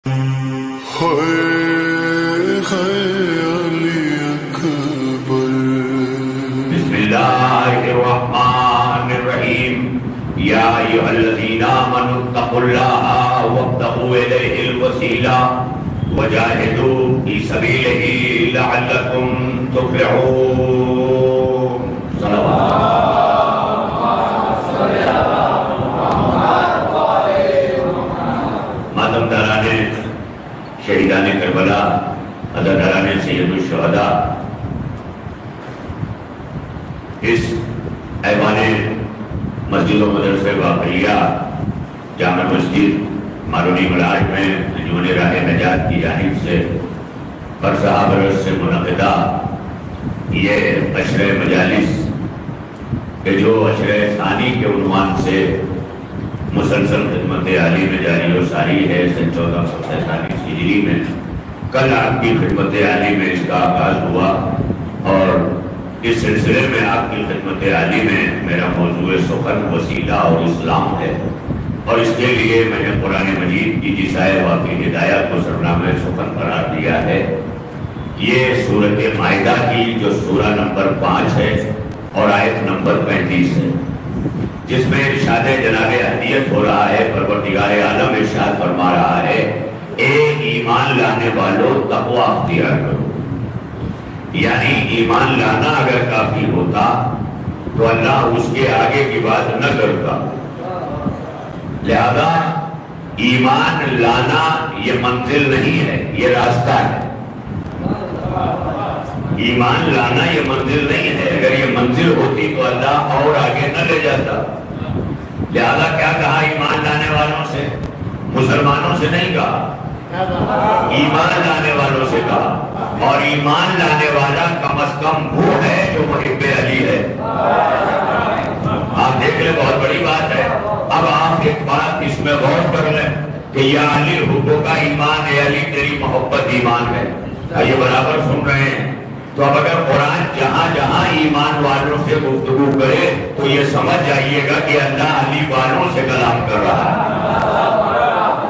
بسم اللہ الرحمن الرحیم یا ایھا الذین آمنوا اتقوا اللہ وابتغوا الیہ الوسیلہ وجاہدوا فی سبیلہ لعلکم تفلحون۔ ماتمداران شہیدان کربلا، عزاداران سید الشہداء، اس ایوان مسجد و مدرسہ واقعیہ جامع مسجد مارونی ملاج میں انجمن راہ نجات کی جانب سے برسہ برس سے منعقدہ یہ عشرہ مجالس کہ جو عشرہ ثانی کے عنوان سے مسلسل خدمت عالی میں جاری و ساری ہے سن 1447 ہجری میں، کل آپ کی خدمت عالی میں اس کا آغاز ہوا اور اس سلسلے میں آپ کی خدمت عالی میں میرا موضوع سخن وسیلہ اور اسلام ہے، اور اس کے لیے میں نے قرآن مجید کی جسائے وافی ہدایت کو سرنامہ سخن قرار دیا ہے۔ یہ سورۃ مائدہ کی جو سورہ نمبر 5 ہے اور آیت نمبر 35 ہے، جس میں ارشاد جناب ہدیت ہو رہا ہے، پروردگار عالم ارشاد فرما رہا ہے، اے ایمان لانے والوں تقوی اختیار کرو۔ یعنی ایمان لانا اگر کافی ہوتا تو اللہ اس کے آگے کی بات نہ کرتا، لہذا ایمان لانا یہ منزل نہیں ہے، یہ راستہ ہے۔ ایمان لانا یہ منزل نہیں ہے، اگر یہ منزل ہوتی تو اللہ اور آگے نہ لے جاتا۔ لہذا کیا کہا ایمان لانے والوں سے؟ مسلمانوں سے نہیں کہا، ایمان لانے والوں سے کہا، اور ایمان لانے والا کم از کم وہ ہے جو محب علی ہے۔ آپ دیکھ لیں، بہت بڑی بات ہے۔ اب آپ ایک بات اس میں غور کر لیں کہ یا علی حبو کا ایمان، اے علی تیری محبت ایمان ہے، یہ برابر سن رہے ہیں۔ تو اب اگر قرآن جہاں جہاں ایمان والوں سے گفتگو کرے تو یہ سمجھ جائیے گا کہ اللہ علی والوں سے کلام کر رہا ہے۔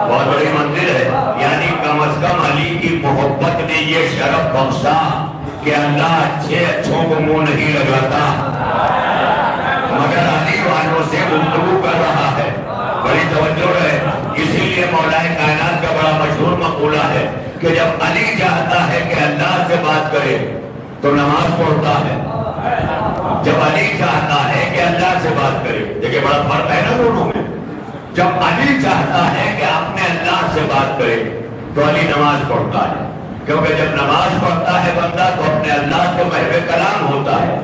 بہت بڑی منزل ہے، یعنی کم از کم علی کی محبت نے یہ شرف بخشا کہ اللہ اچھوں کو منہ نہیں لگاتا، مگر علی والوں سے گفتگو کر رہا ہے۔ بڑی توجہ ہے، اسی لیے مولا کائنات کا بڑا مشہور مقولہ ہے کہ جب علی چاہتا ہے کہ اللہ سے بات کرے تو نماز پڑھتا ہے، جب علی چاہتا ہے کہ اللہ سے بات کرے، دیکھیں بڑا فرق ہے نا دونوں میں۔ جب علی چاہتا ہے کہ اپنے اللہ سے بات کرے تو علی نماز پڑھتا ہے، کیونکہ جب نماز پڑھتا ہے بندہ تو اپنے اللہ سے محو کلام ہوتا ہے۔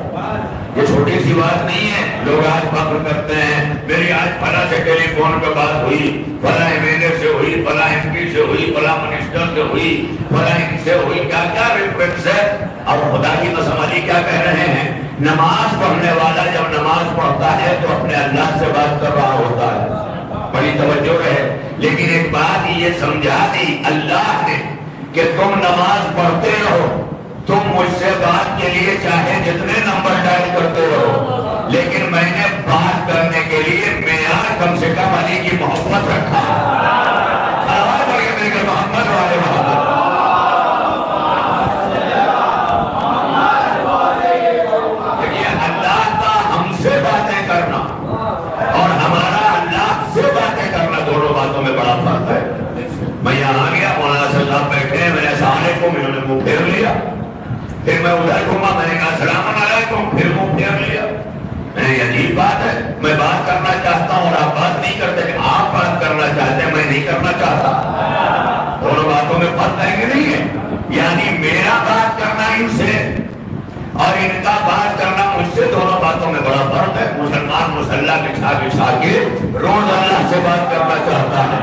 یہ چھوٹی سی بات نہیں ہے۔ لوگ آج فخر کرتے ہیں، میری آج فلاں سے ٹیلی فون پہ بات ہوئی، فلاں ایم ایل اے سے ہوئی، فلاں ایم پی سے ہوئی، فلاں منسٹر سے ہوئی، فلاں ان سے ہوئی، کیا کیا ریفرنس ہے۔ اب خدا کی قسم علی کیا کہہ رہے ہیں؟ نماز پڑھنے والا جب نماز پڑھتا ہے تو اپنے اللہ سے بات کر رہا ہوتا ہے۔ بڑی توجہ ہے، لیکن ایک بات یہ سمجھا دی اللہ نے کہ تم نماز پڑھتے رہو، تم مجھ سے بات کے لیے چاہے جتنے نمبر ڈائل کرتے رہو، لیکن میں نے بات کرنے کے لیے معیار کم سے کم علی کی محبت رکھا۔ آواز بڑھے میرے کہ محمد والے محمد۔ دیکھیے، اللہ کا ہم سے باتیں کرنا اور ہمارا اللہ سے باتیں کرنا، دونوں باتوں میں بڑا فرق ہے۔ میں یہاں آ گیا، مولانا صلی اللہ بیٹھے ہیں، میں نے السلام علیکم، انہوں نے منہ پھیر لیا، پھر میں ادھر گھوما، میں نے کہا السلام علیکم، پھر منہ پھیر لیا۔ یہ عجیب بات ہے، میں بات کرنا چاہتا ہوں اور آپ بات نہیں کرتے، آپ بات کرنا چاہتے ہیں، میں نہیں کرنا چاہتا۔ دونوں باتوں میں فرق ہے کہ نہیں ہے؟ یعنی میرا بات کرنا ان سے اور ان کا بات کرنا مجھ سے، دونوں باتوں میں بڑا فرق ہے۔ مسلمان مسلح بچھا بچھا کے روز اللہ سے بات کرنا چاہتا ہے،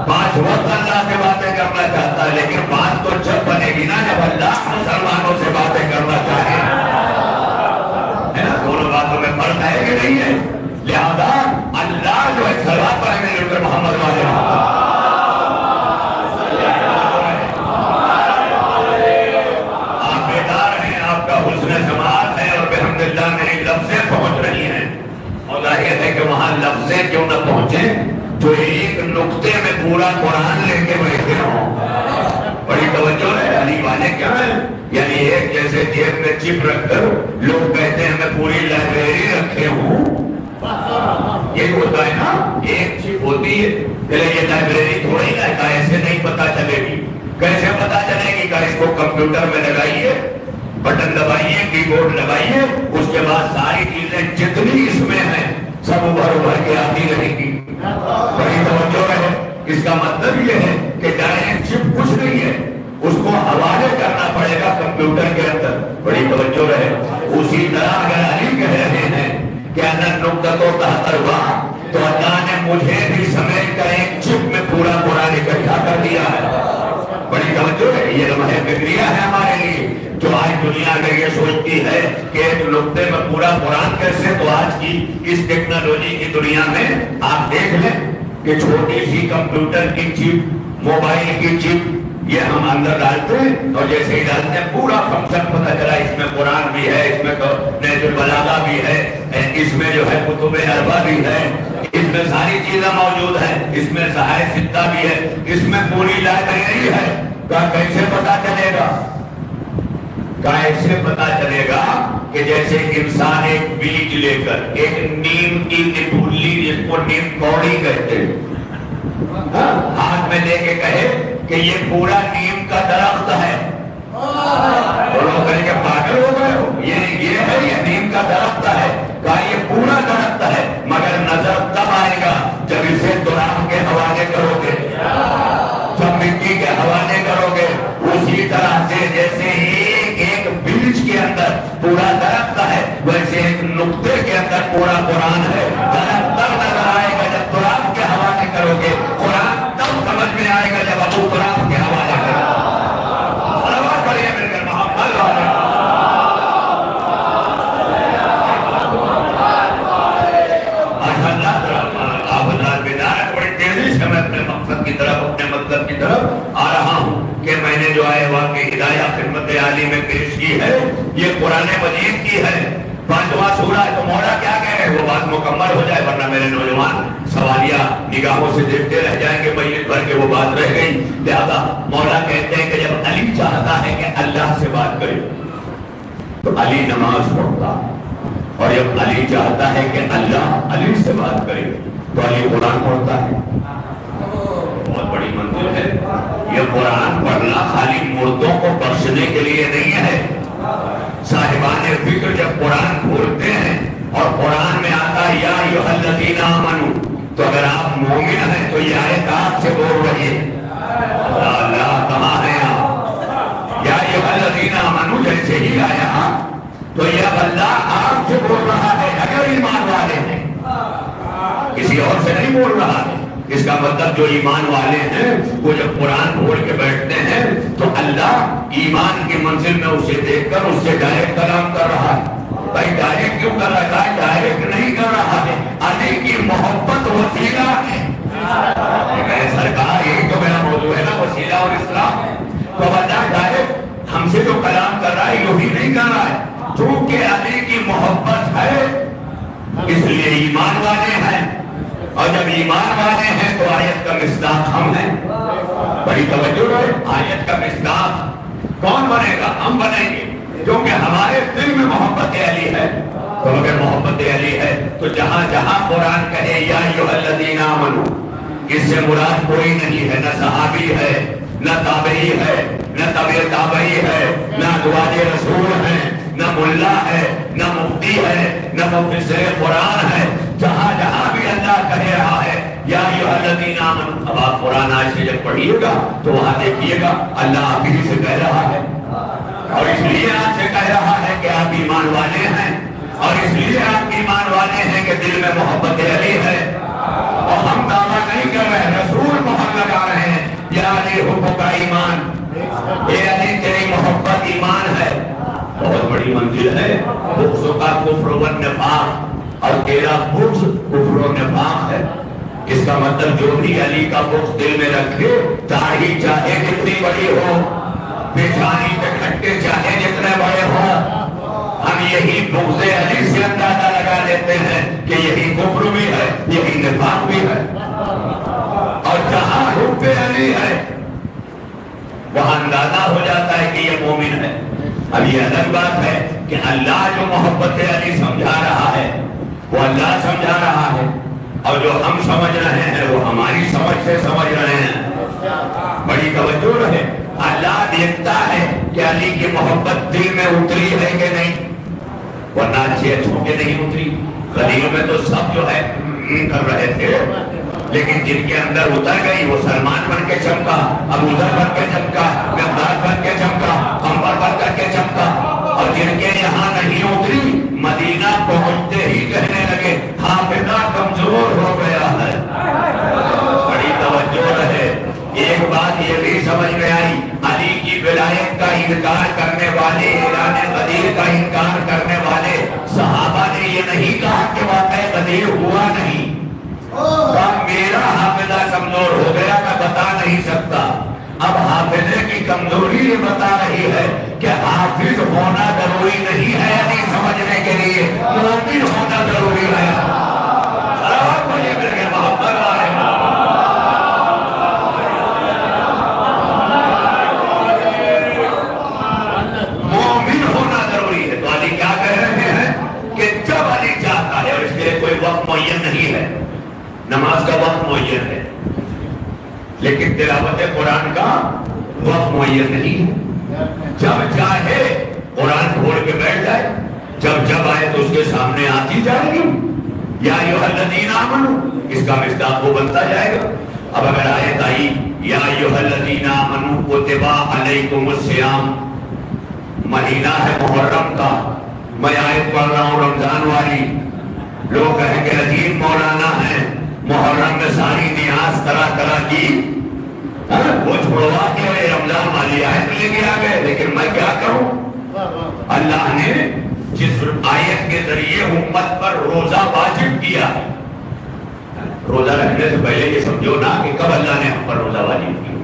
5 وقت اللہ سے باتیں کرنا چاہتا ہے، لیکن بات تو جب بنے گی نا جب اللہ مسلمانوں سے باتیں کرنا چاہے، ہے نا؟ دونوں باتوں میں فرق ہے کہ نہیں ہے؟ لہذا اللہ جو ایک صلوات پڑھیں گے ڈاکٹر محمد والے آپ بیدار ہیں، آپ کا حسن سماعت ہے اور بحمداللہ میری لفظیں پہنچ رہی ہیں، اور ظاہر ہے کہ وہاں لفظیں کیوں نہ پہنچیں جو ایک نقطے میں پورا قرآن لے کے بیٹھے ہوں۔ ایک جیسے جیب میں چپ رکھ کر لوگ کہتے ہیں میں پوری لائبریری رکھے ہوں. یہ ہوتا ہے نا, ایک چپ ہوتی ہے, یہ لائبریری تھوڑی نا ہے, ایسے نہیں پتا چلے گی. کیسے پتا چلے گی؟ کہ اس کو کمپیوٹر میں لگائیے, بٹن دبائیے, کی بورڈ لگائیے, اس کے بعد ساری چیزیں جتنی اس میں ہیں سب ابھر ابھر کے آتی رہے گی. بڑی توجہ ہے. اس کا مطلب یہ ہے کہ ڈائریکٹ چپ کچھ نہیں ہے, اس کو حوالے کرنا پڑے گا کمپیوٹر کے اندر. بڑی توجہ رہے. اسی طرح اگر علی کہہ رہے ہیں کہ اندر نقطہ تحتر ہوا, تو اللہ نے مجھے بھی سمیٹ کر ایک چپ میں پورا قرآن اکٹھا کر دیا ہے. بڑی توجہ ہے. یہ لمحہ فکریہ ہے ہمارے لیے. جو آج دنیا میں یہ سوچتی ہے کہ ایک نقطے میں پورا قرآن کیسے, تو آج کی اس ٹیکنالوجی کی دنیا میں آپ دیکھ لیں کہ چھوٹی سی کمپیوٹر کی چپ, موبائل کی چپ, یہ ہم اندر ڈالتے ہیں اور جیسے ہی ڈالتے ہیں پورا فنکشن پتہ چلا. اس میں قرآن بھی ہے, اس میں نہج البلاغہ بھی ہے, اس میں جو ہے کتب اربعہ بھی ہے, اس میں ساری چیزیں موجود ہیں, اس میں صحائف ستہ بھی ہے, اس میں پوری لائبریری ہے. کیسے پتا چلے گا؟ کیسے پتا چلے گا کہ جیسے انسان ایک بیج لے کر ایک نیم کی نپولی, جس کو نیم کوڑی کہتے ہیں, ہاتھ میں لے کے کہے کہ یہ پورا نیم کا درخت ہے, تو لوگ کہیں کہ پاگل ہو گئے ہو, یہ ہے, یہ نیم کا درخت ہے. کہا یہ پورا درخت ہے, مگر نظر تب آئے گا جب اسے تراب کے حوالے کرو گے, جب مٹی کے حوالے کرو گے. اسی طرح سے جیسے ایک بیج کے اندر پورا درخت ہے, ویسے ایک نقطے کے اندر پورا قرآن ہے. درخت تب نظر آئے گا جب تراب کے حوالے کرو گے, قرآن تب سمجھ میں آئے گا جب ابو تراب کے حوالے کرو. صلوات پڑھیے مل کر محمد والے. آپ حضرات بیدار, بڑی تیزی سے میں اپنے مقصد کی طرف, اپنے مطلب کی طرف آ رہا ہوں کہ میں نے جو آئے واقعی ہدایہ خدمت عالی میں پیش کی ہے, یہ قرآن مجید کی ہے. 5واں سورہ ہے, تو مولا کیا کہہ رہے ہیں وہ بات مکمل ہو جائے, ورنہ میرے نوجوان سوالیہ نگاہوں سے دیکھتے رہ جائیں گے, مجلس بھر کے وہ بات رہ گئی. لہذا مولا کہتے ہیں کہ جب علی چاہتا ہے کہ اللہ سے بات کرے تو علی نماز پڑھتا, اور جب علی چاہتا ہے کہ اللہ علی سے بات کرے تو علی قرآن پڑھتا ہے. بہت بڑی منزل ہے. یہ قرآن پڑھنا خالی مردوں کو بخشنے کے لیے نہیں ہے. صاحبان فکر جب قرآن کھولتے ہیں اور قرآن میں آتا ہے یا ایھا الذین آمنوا, تو اگر آپ مومن ہیں تو یہ آیت آپ سے بول رہی ہے. اللہ کہاں ہیں آپ؟ یا ایھا الذین آمنوا جیسے ہی آیا تو یہ اللہ آپ سے بول رہا ہے اگر ایمان والے ہیں, کسی اور سے نہیں بول رہا ہے. اس کا مطلب جو ایمان والے ہیں وہ جب قرآن کھول کے بیٹھتے ہیں تو اللہ ایمان کی منزل میں اسے دیکھ کر اس سے ڈائریکٹ کلام کر رہا ہے. بھائی ڈائریکٹ کیوں کر رہا ہے؟ ڈائریکٹ نہیں کر رہا ہے, علی کی محبت وسیلہ ہے. سرکار یہی تو میرا موضوع ہے نا, وسیلہ اور اسلام. تو اللہ ڈائریکٹ ہم سے جو کلام کر رہا ہے یہی نہیں کر رہا ہے, چونکہ علی کی محبت ہے اس لیے ایمان والے ہیں, اور جب ایمان والے ہیں تو آیت کا مصداق ہم ہیں. بڑی توجہ ہے. آیت کا مصداق کون بنے گا؟ ہم بنیں گے, کیونکہ ہمارے دل میں محبت علی ہے. تو اگر محبت علی ہے تو جہاں جہاں قرآن کہے یا ایھا الذین آمنوا, اس سے مراد کوئی نہیں ہے, نہ صحابی ہے, نہ تابعی ہے, نہ تابع تابعی ہے, نہ ازواج رسول ہے, نہ ملا ہے, نہ مفتی ہے, نہ مفسر قرآن ہے. جہاں جہاں بھی اللہ کہہ رہا ہے یا ایھا الذین آمنوا, اب آپ قرآن آج سے جب پڑھیے گا تو وہاں دیکھیے گا اللہ آپ ہی سے کہہ رہا ہے, اور اس لیے آپ سے کہہ رہا ہے کہ آپ ایمان والے ہیں, اور اس لیے آپ ایمان والے ہیں کہ دل میں محبت علی ہے. اور ہم دعویٰ نہیں کر رہے, رسول مہر لگا رہے ہیں یا علی حب کا ایمان, اے علی تیری محبت ایمان ہے. بہت بڑی منزل ہے. بغض کا کفر و نفاق, اور تیرا بغض کفر و نفاق ہے. اس کا مطلب جو بھی علی کا بغض دل میں رکھے, داڑھی چاہے جتنی بڑی ہو, پیشانی پہ کھٹے چاہے جتنے بڑے ہوں, ہم یہی بغض علی سے اندازہ لگا لیتے ہیں کہ یہی کفر بھی ہے, یہی نفاق بھی ہے. اور جہاں حب علی ہے وہاں اندازہ ہو جاتا ہے کہ یہ مومن ہے. اب یہ الگ بات ہے کہ اللہ جو محبت علی سمجھا رہا ہے وہ اللہ سمجھا رہا ہے، اور جو ہم سمجھ رہے ہیں وہ ہماری سمجھ سے سمجھ رہے ہیں۔ بڑی توجہ رہے، اللہ دیکھتا ہے کہ علی کی محبت دل میں اتری ہے کہ نہیں، ورنہ اچھے اچھوں کے نہیں اتری۔ قدیم میں تو سب جو ہے کر رہے تھے، لیکن جن کے اندر اتر گئی وہ سلمان بن کے چمکا، ابو ذر بن کے چمکا، مقداد بن کے چمکا، عمر بن کر کے چمکا، اور جن کے یہاں نہیں اتری مدینہ پہنچتے ہی کہنے لگے حافظہ کمزور ہو گیا ہے۔ بڑی توجہ رہے، ایک بات یہ بھی سمجھ میں آئی، علی کی ولایت کا انکار کرنے والے، اعلان غدیر کا انکار کرنے والے صحابہ نے یہ نہیں کہا کہ واقعہ غدیر ہوا نہیں، میرا حافظہ کمزور ہو گیا میں بتا نہیں سکتا۔ اب حافظے کی کمزوری یہ بتا رہی ہے کہ حافظ ہونا ضروری نہیں ہے علی سمجھنے کے لیے، مومن ہونا ضروری ہے۔ مومن ہونا ضروری ہے۔ تو علی کیا کہہ رہے ہیں کہ جب علی چاہتا ہے، اور اس کے لیے کوئی وقت معین نہیں ہے، نماز کا وقت معین ہے لیکن تلاوت قرآن کا وقت معین نہیں ہے، جب چاہے قرآن کھول کے بیٹھ جائے، جب آئے تو اس کے سامنے آتی جائے گی، یا ایھا الذین آمنوا، اس کا مصداق وہ بنتا جائے گا۔ اب اگر آیت آئی یا ایھا الذین آمنوا کتب علیکم الصیام، مہینہ ہے محرم کا، میں آیت پڑھ رہا ہوں رمضان والی، لوگ کہیں کہ عجیب مولانا ہے، محرم میں ساری نیاز طرح کی وہ چھوڑوا کے رمضان والی آیت لے کے آ گئے، لیکن میں کیا کروں؟ اللہ نے جس آیت کے ذریعے امت پر روزہ واجب کیا، روزہ رکھنے سے پہلے یہ سمجھو نا کہ کب اللہ نے ہم پر روزہ واجب کیا،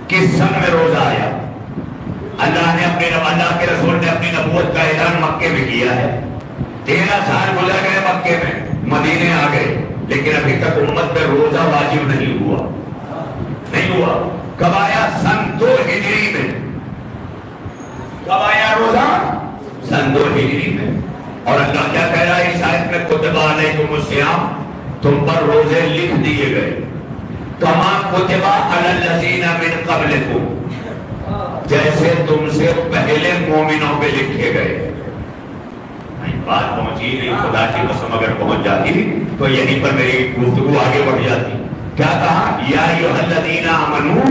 کس سن میں روزہ آیا۔ اللہ کے رسول نے اپنی نبوت کا اعلان مکے میں کیا ہے، 13 سال گزر گئے مکے میں، مدینے آ گئے، لیکن ابھی تک امت پہ روزہ واجب نہیں ہوا۔ کب آیا؟ سن 2 ہجری میں۔ کب آیا روزہ؟ سن 2 ہجری میں۔ اور اللہ کیا کہہ رہا ہے اس آیت میں؟ کتب علیکم الصیام، تم پر روزے لکھ دیے گئے، کما کتب علی الذین من قبلکم، جیسے تم سے پہلے مومنوں پہ لکھے گئے۔ بات پہنچی نہیں، خدا کی قسم اگر پہنچ جاتی تو یہیں پر میری گفتگو آگے بڑھ جاتی۔ کیا کہا؟ یا ایھا الذین آمنوا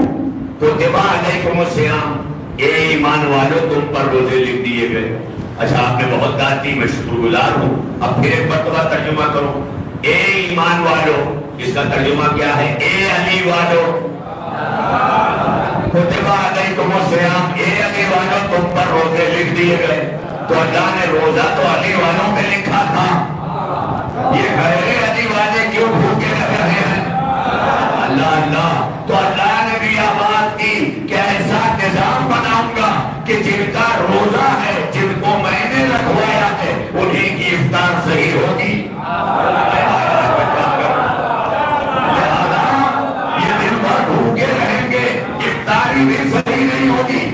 کتب علیکم الصیام، اے ایمان والو تم پر روزے لکھ دیے گئے۔ اچھا آپ نے بہت بات کی، میں شکر گزار ہوں، اب پھر ایک مرتبہ ترجمہ کروں۔ اے ایمان والو، اس کا ترجمہ کیا ہے؟ اے علی والو، کتب علیکم الصیام، اے علی والو تم پر روزے لکھ دیے گئے۔ تو اللہ نے روزہ تو علی والوں پہ لکھا تھا، یہ غیر علی والے کیوں بھوکے رہ رہے ہیں؟ اللہ تو اللہ نے بھی آواز دی کہ ایسا نظام بناؤں گا کہ جن کا روزہ ہے، جن کو میں نے رکھوایا ہے، انہیں کی افطار صحیح ہوگی۔ لہذا یہ دن بھر بھوکے رہیں گے، افطاری بھی صحیح نہیں ہوگی۔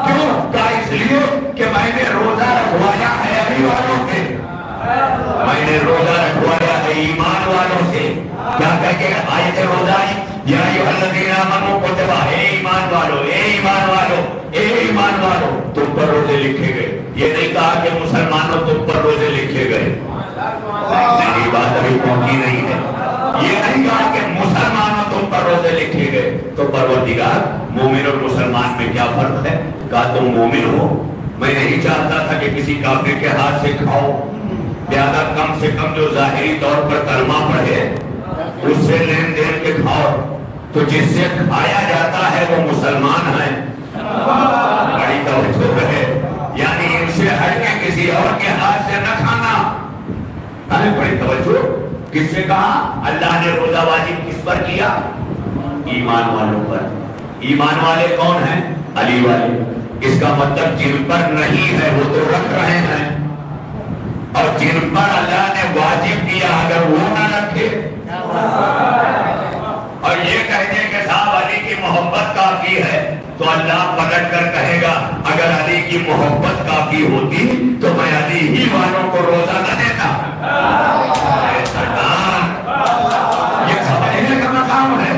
کیوں؟ کیا اس لیے کہ میں نے روزہ رکھوایا ہے علی والوں سے، میں نے روزہ رکھوایا ہے ایمان والوں سے۔ کیا کہہ کے آیت روزہ آئی؟ یا ایھا الذین آمنوا کتب، اے ایمان والو، اے ایمان والو، اے ایمان والو تم پر روزے لکھے گئے۔ یہ نہیں کہا کہ مسلمانوں تم پر روزے لکھے گئے، میری بات ابھی پہنچی نہیں ہے۔ یہ نہیں کہا کہ مسلمانوں تم پر روزے لکھے گئے۔ تو پروردگار مومن اور مسلمان میں کیا فرق ہے؟ کہا تم مومن ہو، میں نہیں چاہتا تھا کہ کسی کافر کے ہاتھ سے کھاؤ، لہذا کم سے کم جو ظاہری طور پر کلمہ پڑھے اس سے لین دین کے کھاؤ۔ تو جس سے کھایا جاتا ہے وہ مسلمان ہے، بڑی توجہ ہے، یعنی ان سے ہٹ کے کسی اور کے ہاتھ سے نہ کھانا۔ بڑی توجہ، کس سے کہا؟ اللہ نے روزہ واجب کس پر کیا؟ ایمان والوں پر۔ ایمان والے کون ہیں؟ علی والے۔ اس کا مطلب جن پر نہیں ہے وہ تو رکھ رہے ہیں، اور جن پر اللہ نے واجب کیا اگر وہ نہ رکھے، اور یہ کہتے کہ صاحب علی کی محبت کافی ہے، تو تو اللہ پلٹ کر کہے گا اگر علی کی محبت کافی ہوتی تو میں علی ہی والوں کو روزہ نہ دیتا۔ سرکار یہ سمجھنے کا مقام ہے،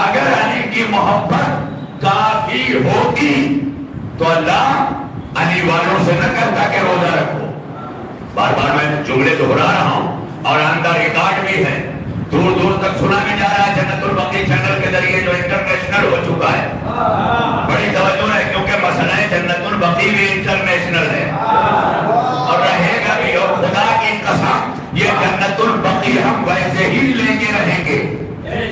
اگر علی کی محبت کافی ہوتی تو اللہ علی والوں سے نہ کہتا کہ روزہ رکھو۔ بار بار میں جملے دہرا رہا ہوں اور اندر ریکارڈ بھی ہے، دور دور تک سنا بھی جا رہا ہے جنت البقیع چینل کے ذریعے جو انٹرنیشنل ہو چکا ہے۔ بڑی توجہ ہے کیونکہ مسئلہ جنت البقیع بھی انٹرنیشنل ہے اور رہے گا بھی، اور خدا کی قسم یہ جنت البقیع ہم ویسے ہی لے کے رہیں گے،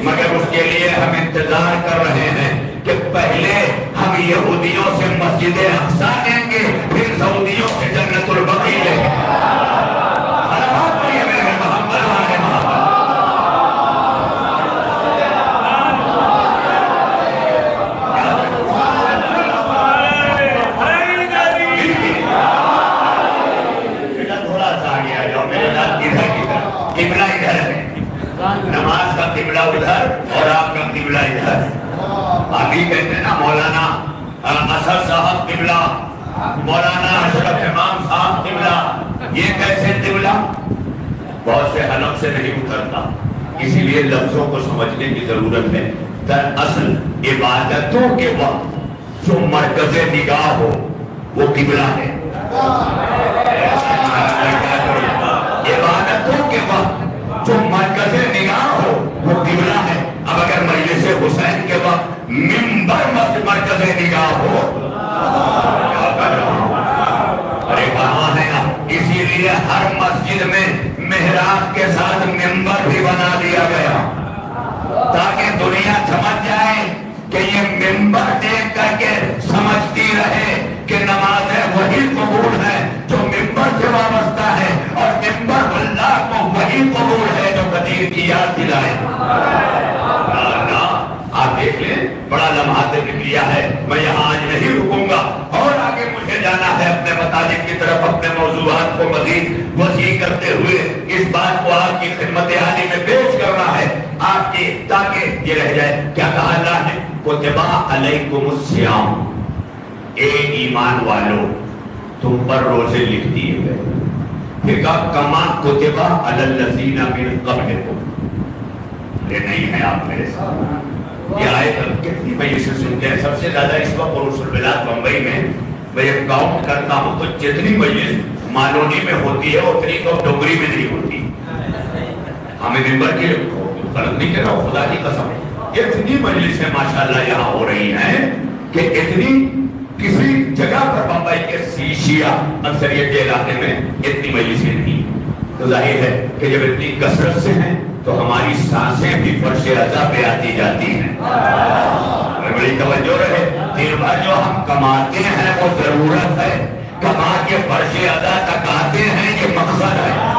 مگر اس کے لیے ہم انتظار کر رہے ہیں کہ پہلے ہم یہودیوں سے مسجد اقصی لیں گے، پھر سعودیوں سے جنت البقیع لیں گے۔ نماز کا قبلہ ادھر اور آپ کا قبلہ ادھر۔ ابھی کہتے ہیں نا مولانا اسد صاحب قبلہ، مولانا اشرف امام صاحب قبلہ، یہ کیسے قبلہ؟ بہت سے حلق سے نہیں اترتا، اسی لیے لفظوں کو سمجھنے کی ضرورت ہے۔ دراصل عبادتوں کے وقت جو مرکز نگاہ ہو وہ قبلہ ہے۔ عبادتوں کے وقت جو مرکز نگاہ ہو وہ قبلہ ہے۔ اب اگر مجلس حسین کے وقت منبر مرکز نگاہ ہو، کیا کر رہا ہوں؟ ارے کہاں ہے آپ؟ اسی لیے ہر مسجد میں محراب کے ساتھ منبر بھی بنا دیا گیا تاکہ دنیا سمجھ جائے کہ یہ منبر دیکھ کر کے سمجھتی رہے کہ نمازیں وہی قبول ہے جو منبر سے وابستہ ہے، اور منبر اللہ کو وہی قبول ہے جو قدیر کی یاد دلائے۔ آپ دیکھ لیں، بڑا لمحات فکریہ ہے، میں یہاں آج نہیں رکوں گا اور آگے مجھے جانا ہے اپنے مطالب کی طرف، اپنے موضوعات کو مزید وسیع کرتے ہوئے اس بات کو آپ کی خدمت عالی میں پیش کرنا ہے آپ کی، تاکہ یہ رہ جائے۔ کیا کہا اللہ نے؟ کتبہ علیکم الصیام، اے ایمان والو تم پر روزے لکھ دیے گئے۔ پھر کہا کما کتبہ علی الذین من قبلکم، یہ نہیں ہے آپ میرے ساتھ۔ یہ آیت کتنی مجلس سے سنتے ہیں؟ سب سے زیادہ اس وقت عروس البلاد بمبئی میں میں جب کاؤنٹ کرتا ہوں تو جتنی مجلس مالونی میں ہوتی ہے اتنی تو ڈوگری میں نہیں ہوتی۔ ہمیں ممبر کی غلط نہیں کہہ رہا ہوں، خدا کی قسم، اتنی مجلسیں ماشاءاللہ یہاں ہو رہی ہیں کہ اتنی کسی جگہ پر بمبئی کے شیعہ اکثریت کے علاقے میں اتنی مجلسیں نہیں۔ تو ظاہر ہے کہ جب اتنی کثرت سے ہیں تو ہماری سانسیں بھی فرش عزا پہ آتی جاتی ہیں۔ بڑی توجہ رہے، دن بھر جو ہم کماتے ہیں وہ ضرورت ہے، کما کے فرش عزا تک آتے ہیں یہ مقصد ہے۔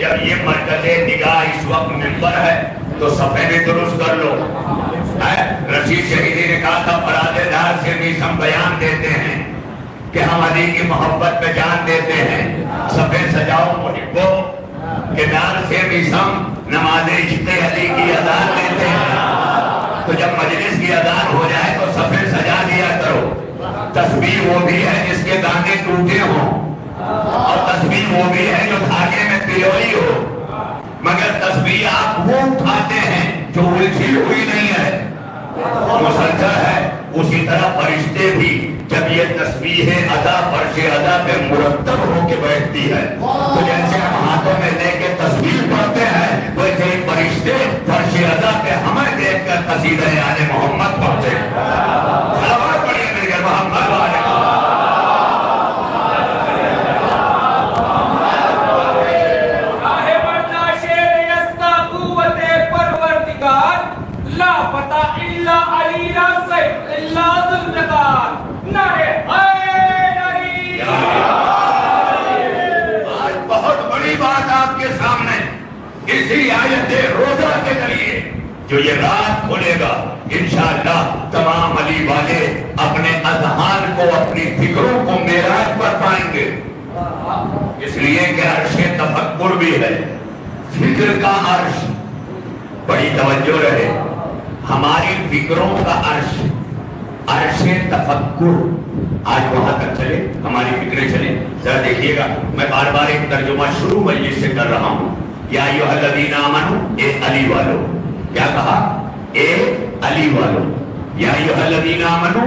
جب یہ مرکز نگاہ اس وقت منبر ہے تو صفحے بھی درست کر لو۔ رشید شہیدی نے کہا تھا فراد دار سے میسم بیان دیتے ہیں کہ ہم علی کی محبت پہ جان دیتے ہیں، صفحے سجاؤ محبو کہ دار سے میسم نماز عشق علی کی اذان دیتے ہیں۔ تو جب مجلس کی اذان ہو جائے تو صفحے سجا دیا کرو۔ تسبیح وہ بھی ہے جس کے دانے ٹوٹے ہوں، اور تسبیح وہ بھی ہے جو دھاگے میں پلوئی ہو، مگر تسبیح آپ وہ اٹھاتے ہیں جو الجھی ہوئی نہیں ہے، مسلسل ہے۔ اسی طرح فرشتے بھی جب یہ تسبیح ادا فرش ادا پہ مرتب ہو کے بیٹھتی ہے تو جیسے ہم ہاتھوں میں لے کے تسبیح پڑھتے ہیں ویسے ہی فرشتے فرش ادا پہ ہمیں دیکھ کر قصیدہ آل محمد پڑھتے ہیں۔ صلوات پڑھیے میرے گھر محمد والے۔ آج بہت بڑی بات آپ کے سامنے اسی آیت روزہ کے ذریعے جو یہ راز کھلے گا انشاءاللہ تمام علی والے اپنے اذہان کو اپنی فکروں کو معراج پر پائیں گے. اس لیے کہ عرش تفکر بھی ہے, فکر کا عرش. بڑی توجہ رہے, ہماری فکروں کا عرش عرش تفکر. آج وہاں تک چلے, ہماری فکریں چلیں. ذرا دیکھیے گا, میں بار بار ایک ترجمہ شروع مجلس سے کر رہا ہوں. یا ایھا الذین آمنوا, اے علی والو. کیا کہا؟ اے علی والو. یا ایھا الذین آمنوا,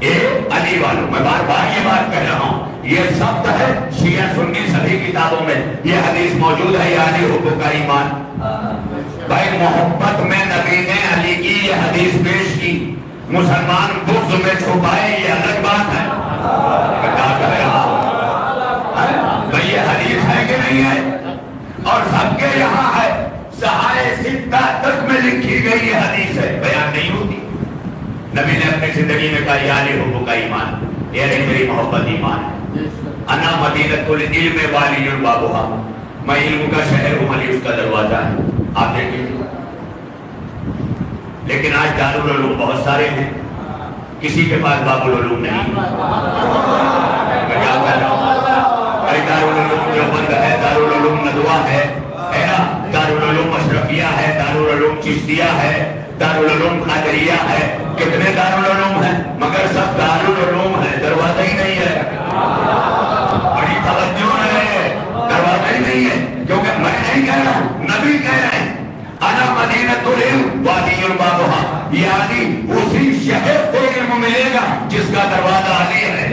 اے علی والو. میں بار بار یہ بات کہہ رہا ہوں, یہ ضبط ہے شیعہ سنی سبھی کتابوں میں یہ حدیث موجود ہے. یا علی حب کا ایمان. بھائی محبت میں نبی نے علی کی یہ حدیث پیش کی, مسلمان بغض میں چھپائے یہ الگ بات ہے. کیا کہہ رہا ہوں بھائی, یہ حدیث ہے کہ نہیں ہے؟ اور سب کے یہاں ہے. صحائے ستہ تک میں لکھی گئی یہ حدیث ہے, بیان نہیں ہوتی. نبی نے اپنی زندگی میں کہا یا علی حب کا ایمان, اے علی میری محبت ایمان ہے. انا مدینۃ العلم والی بابھا, میں علم کا شہر ہوں, علی اس کا دروازہ ہے. آپ دیکھیں, لیکن آج دارالعلوم بہت سارے ہیں, کسی کے پاس باب العلوم نہیں. میں کیا کہہ رہا ہوں, دارالعلوم دیوبند ہے, دارالعلوم ندوہ ہے نا, دارالعلوم اشرفیہ ہے, دارالعلوم چشتیہ ہے, دارالعلوم قادریہ ہے. کتنے دارالعلوم ہیں, مگر سب دارالعلوم ہے, دروازہ ہی نہیں ہے. بڑی توجہ ہے, دروازہ ہی نہیں ہے. کیونکہ میں نہیں کہہ رہا ہوں, نبی کہہ رہے ہیں انا مدینۃ العلم والی بابھا, یعنی اسی شہر سے علم ملے گا جس کا دروازہ علی ہے.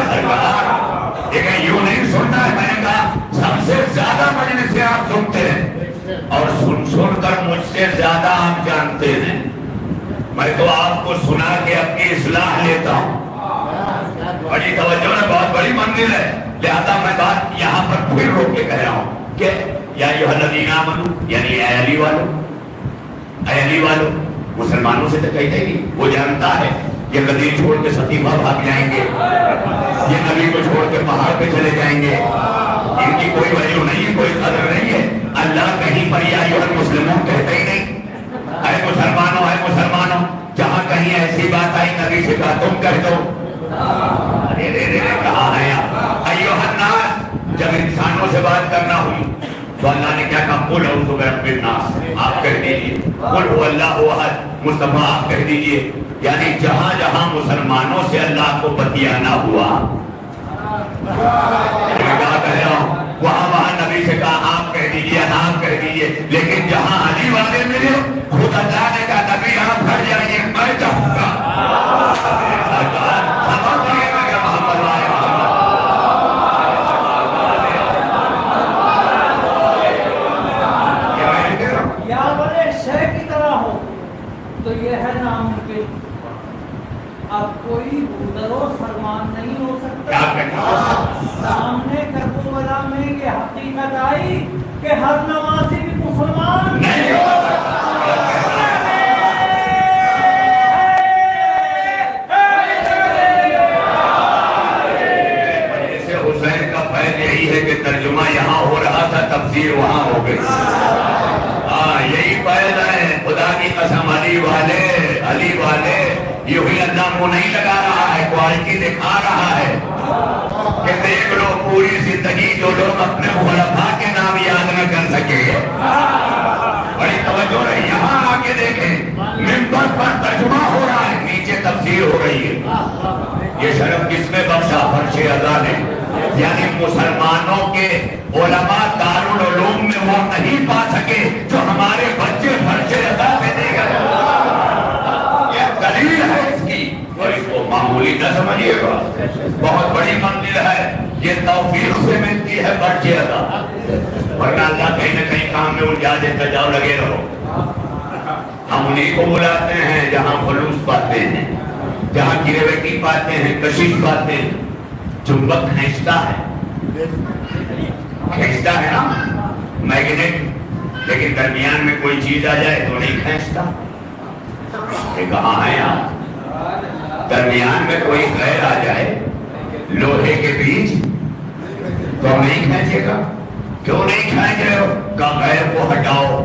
سرکار لیکن یوں نہیں سننا ہے. میں نے کہا سب سے زیادہ مجلس سے آپ سنتے ہیں اور سن کر مجھ سے زیادہ آپ جانتے ہیں. میں تو آپ کو سنا کے اپنی اصلاح لیتا ہوں. بڑی توجہ ہے, بہت بڑی منزل ہے. لہذا میں بات یہاں پر پھر روک کے کہہ رہا ہوں کہ یا ایھا الذین آمنوا, یعنی اے علی والو, اے علی والو. مسلمانوں سے تو کہتے ہی, وہ جانتا ہے یہ قدیر چھوڑ کے سقیفہ بھاگ جائیں گے, یہ نبی کو چھوڑ کے پہاڑ پہ چلے جائیں گے, ان کی کوئی ویلیو نہیں ہے, کوئی قدر نہیں ہے. اللہ کہیں پر یا ایھا المسلمون کہتے ہی نہیں. اے مسلمانوں, اے مسلمانوں, جہاں کہیں ایسی بات آئی نبی سے کہا تم کہہ دو. کہاں ہے ایھا الناس, جب انسانوں سے بات کرنا ہوئی تو اللہ نے کیا کہا, قل اعوذ برب الناس, آپ کہہ دیجئے. قل هو اللہ احد, مصطفیٰ آپ کہہ دیجئے. یعنی جہاں جہاں مسلمانوں سے اللہ کو بتیانا ہوا, میں کہا کہہ رہا ہوں, وہاں نبی سے کہا آپ کہہ دیجئے, آپ کہہ دیجئے. لیکن جہاں علی والے ملے, خود اللہ نے کہا نبی آپ پھر جائیے, میں چاہوں گا. تو یہ ہے ناممکن. اب کوئی ضرور فرمان نہیں ہو سکتا. سامنے کربلا میں یہ حقیقت آئی کہ ہر نمازی بھی مسلمان نہیں ہو سکتا. جیسے حسین کا فیض یہی ہے کہ ترجمہ یہاں ہو رہا تھا, تفسیر وہاں ہو گئی. یہی فیض ہے. خدا کی قسم, علی والے یوں ہی اللہ منہ نہیں لگا رہا ہے, کوالٹی دکھا رہا ہے کہ دیکھ لو پوری زندگی جو لوگ اپنے خلفاء کے نام یاد نہ کر سکے. بڑی توجہ ہے, یہاں آ کے دیکھیں منبر پر ترجمہ ہو رہا ہے, نیچے تفسیر ہو رہی ہے. یہ شرف کس میں بخشا؟ فرش اعضا نے. یعنی مسلمانوں کے علماء دارالعلوم میں وہ نہیں پا سکے جو ہمارے بچے فرش اعضا سے دے گئے. یہ دلیل ہے اس کی, اور اس کو معمولی نہ سمجھیے گا, بہت بڑی منزل ہے. یہ توفیق سے ملتی ہے فرش اعضا, ورنہ اللہ کہیں نہ کہیں کام میں الجھا دیتا, جاؤ لگے رہو. ہم انہیں کو بلاتے ہیں جہاں خلوص پاتے ہیں, جہاں گریویٹی پاتے ہیں, کشش پاتے ہیں. چنبک کھینچتا ہے نا, میگنیٹ, لیکن درمیان میں کوئی چیز آ جائے تو نہیں کھینچتا. یہ کہاں ہے آپ؟ درمیان میں کوئی غیر آ جائے لوہے کے بیچ تو نہیں کھینچے گا. کیوں نہیں کھینچ رہے ہو؟ کہ غیر کو ہٹاؤ.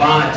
5।